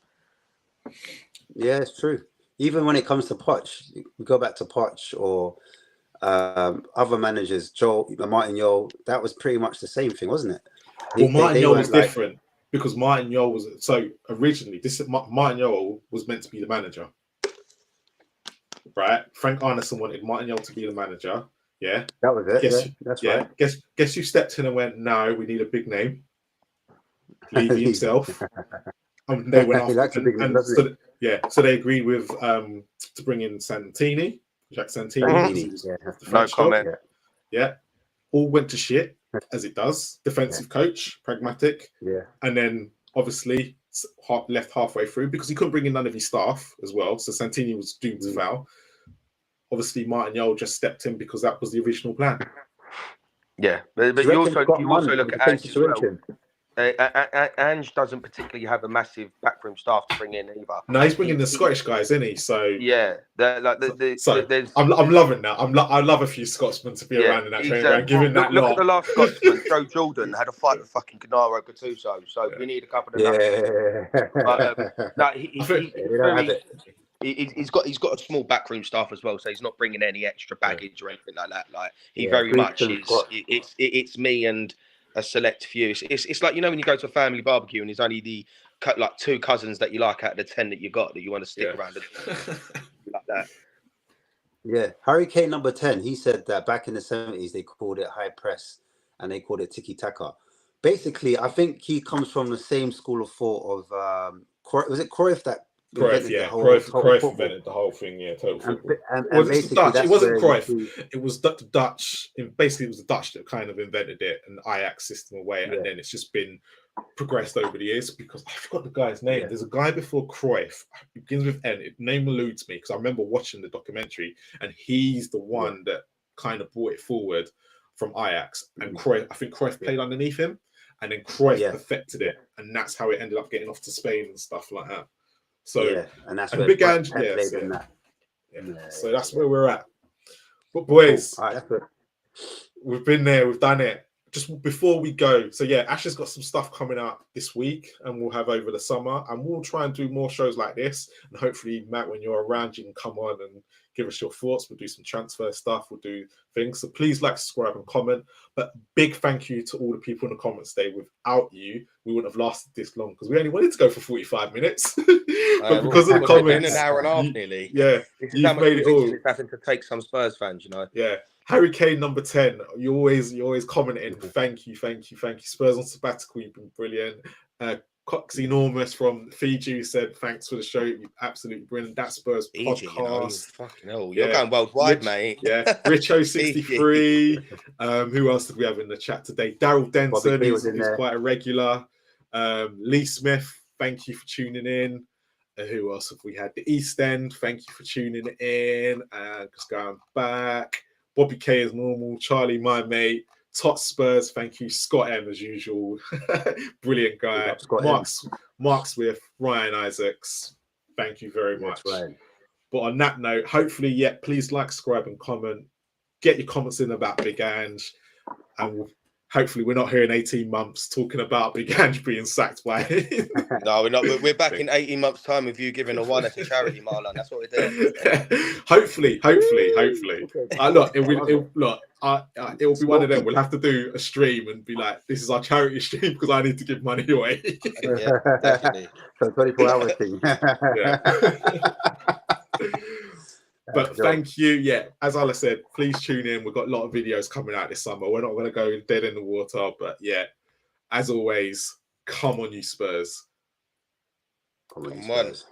Yeah, it's true. Even when it comes to Poch, we go back to Poch or other managers, Martin Jol, that was pretty much the same thing, wasn't it? Well, Martin Jol was different because Martin Jol was originally Martin Jol was meant to be the manager, right? Frank Arneson wanted Martin Jol to be the manager. Yeah, that was it. That's right. Guess who stepped in and went, "No, we need a big name." Levy himself. And they went after, so they agreed with to bring in Santini, Jack Santini. No comment. Yeah, all went to shit as it does. Defensive coach, pragmatic. Yeah, and then obviously left halfway through because he couldn't bring in none of his staff as well. So Santini was doomed to fail. Obviously, Martin Jol just stepped in because that was the original plan. Yeah, but you also look at Ange as well. Ange doesn't particularly have a massive backroom staff to bring in either. No, he's bringing the Scottish guys, isn't he? So yeah, I'm loving that. I love a few Scotsmen to be around in that training ground. Given that, look at the last Scotsman, Joe Jordan had a fight with fucking Gennaro Gattuso. So we need a couple of he's got a small backroom staff as well, so he's not bringing any extra baggage or anything like that. Like he very much is. It's me and a select few. It's like, you know, when you go to a family barbecue and there's only like 2 cousins that you like out of the 10 that you got that you want to stick around like that. Yeah, Harry Kane number 10. He said that back in the 70s they called it high press and they called it tiki taka. Basically, I think he comes from the same school of thought of was it Cruyff that Cruyff invented the whole thing, total football. And basically Dutch. It wasn't Cruyff. It was the Dutch. Basically, it was the Dutch that kind of invented it, and the Ajax system away, and then it's just been progressed over the years. Because I forgot the guy's name. There's a guy before Cruyff. It begins with N. His name eludes me because I remember watching the documentary, and he's the one that kind of brought it forward from Ajax. And Cruyff, I think Cruyff played underneath him, and then Cruyff perfected it, and that's how it ended up getting off to Spain and stuff like that. So and that's where Big Ange played in that. So that's where we're at. But boys, we've been there, we've done it. Just before we go, so Ash has got some stuff coming up this week, and we'll have over the summer, and we'll try and do more shows like this. And hopefully, Matt, when you're around, you can come on and give us your thoughts. We'll do some transfer stuff. We'll do things. So please like, subscribe, and comment. But big thank you to all the people in the comments today. Without you, we wouldn't have lasted this long because we only wanted to go for 45 minutes. But because of the comments, an hour and a half nearly. You've made it all. Having to take some Spurs fans, you know. Yeah. Harry Kane number 10. You always commenting. Thank you. Spurs on sabbatical. You've been brilliant. Cox Enormous from Fiji said, thanks for the show. You're absolutely brilliant. That Spurs Fiji, podcast. Fucking hell. You're going worldwide, mate. Yeah. Richo63. Who else did we have in the chat today? Daryl Denson, who's quite a regular. Lee Smith, thank you for tuning in. who else have we had? The East End, thank you for tuning in. Just going back. Bobby K as normal. Charlie, my mate. Spurs, thank you. Scott M as usual. Brilliant guy. Mark Smith, Ryan Isaacs, thank you very much. Right. But on that note, hopefully, please like, subscribe, and comment. Get your comments in about Big Ange. And hopefully we're not here in 18 months talking about Big Ange being sacked by No, we're not. We're back in 18 months' time with you giving a one to charity, Marlon. That's what we're doing. hopefully. Look, it'll be one of them. We'll have to do a stream and be like, this is our charity stream because I need to give money away. Yeah, definitely. So 24-hour thing. But thank you. Yeah, as Ala said, please tune in. We've got a lot of videos coming out this summer. We're not going to go dead in the water, but yeah, as always, come on, you Spurs. Come on, you Spurs.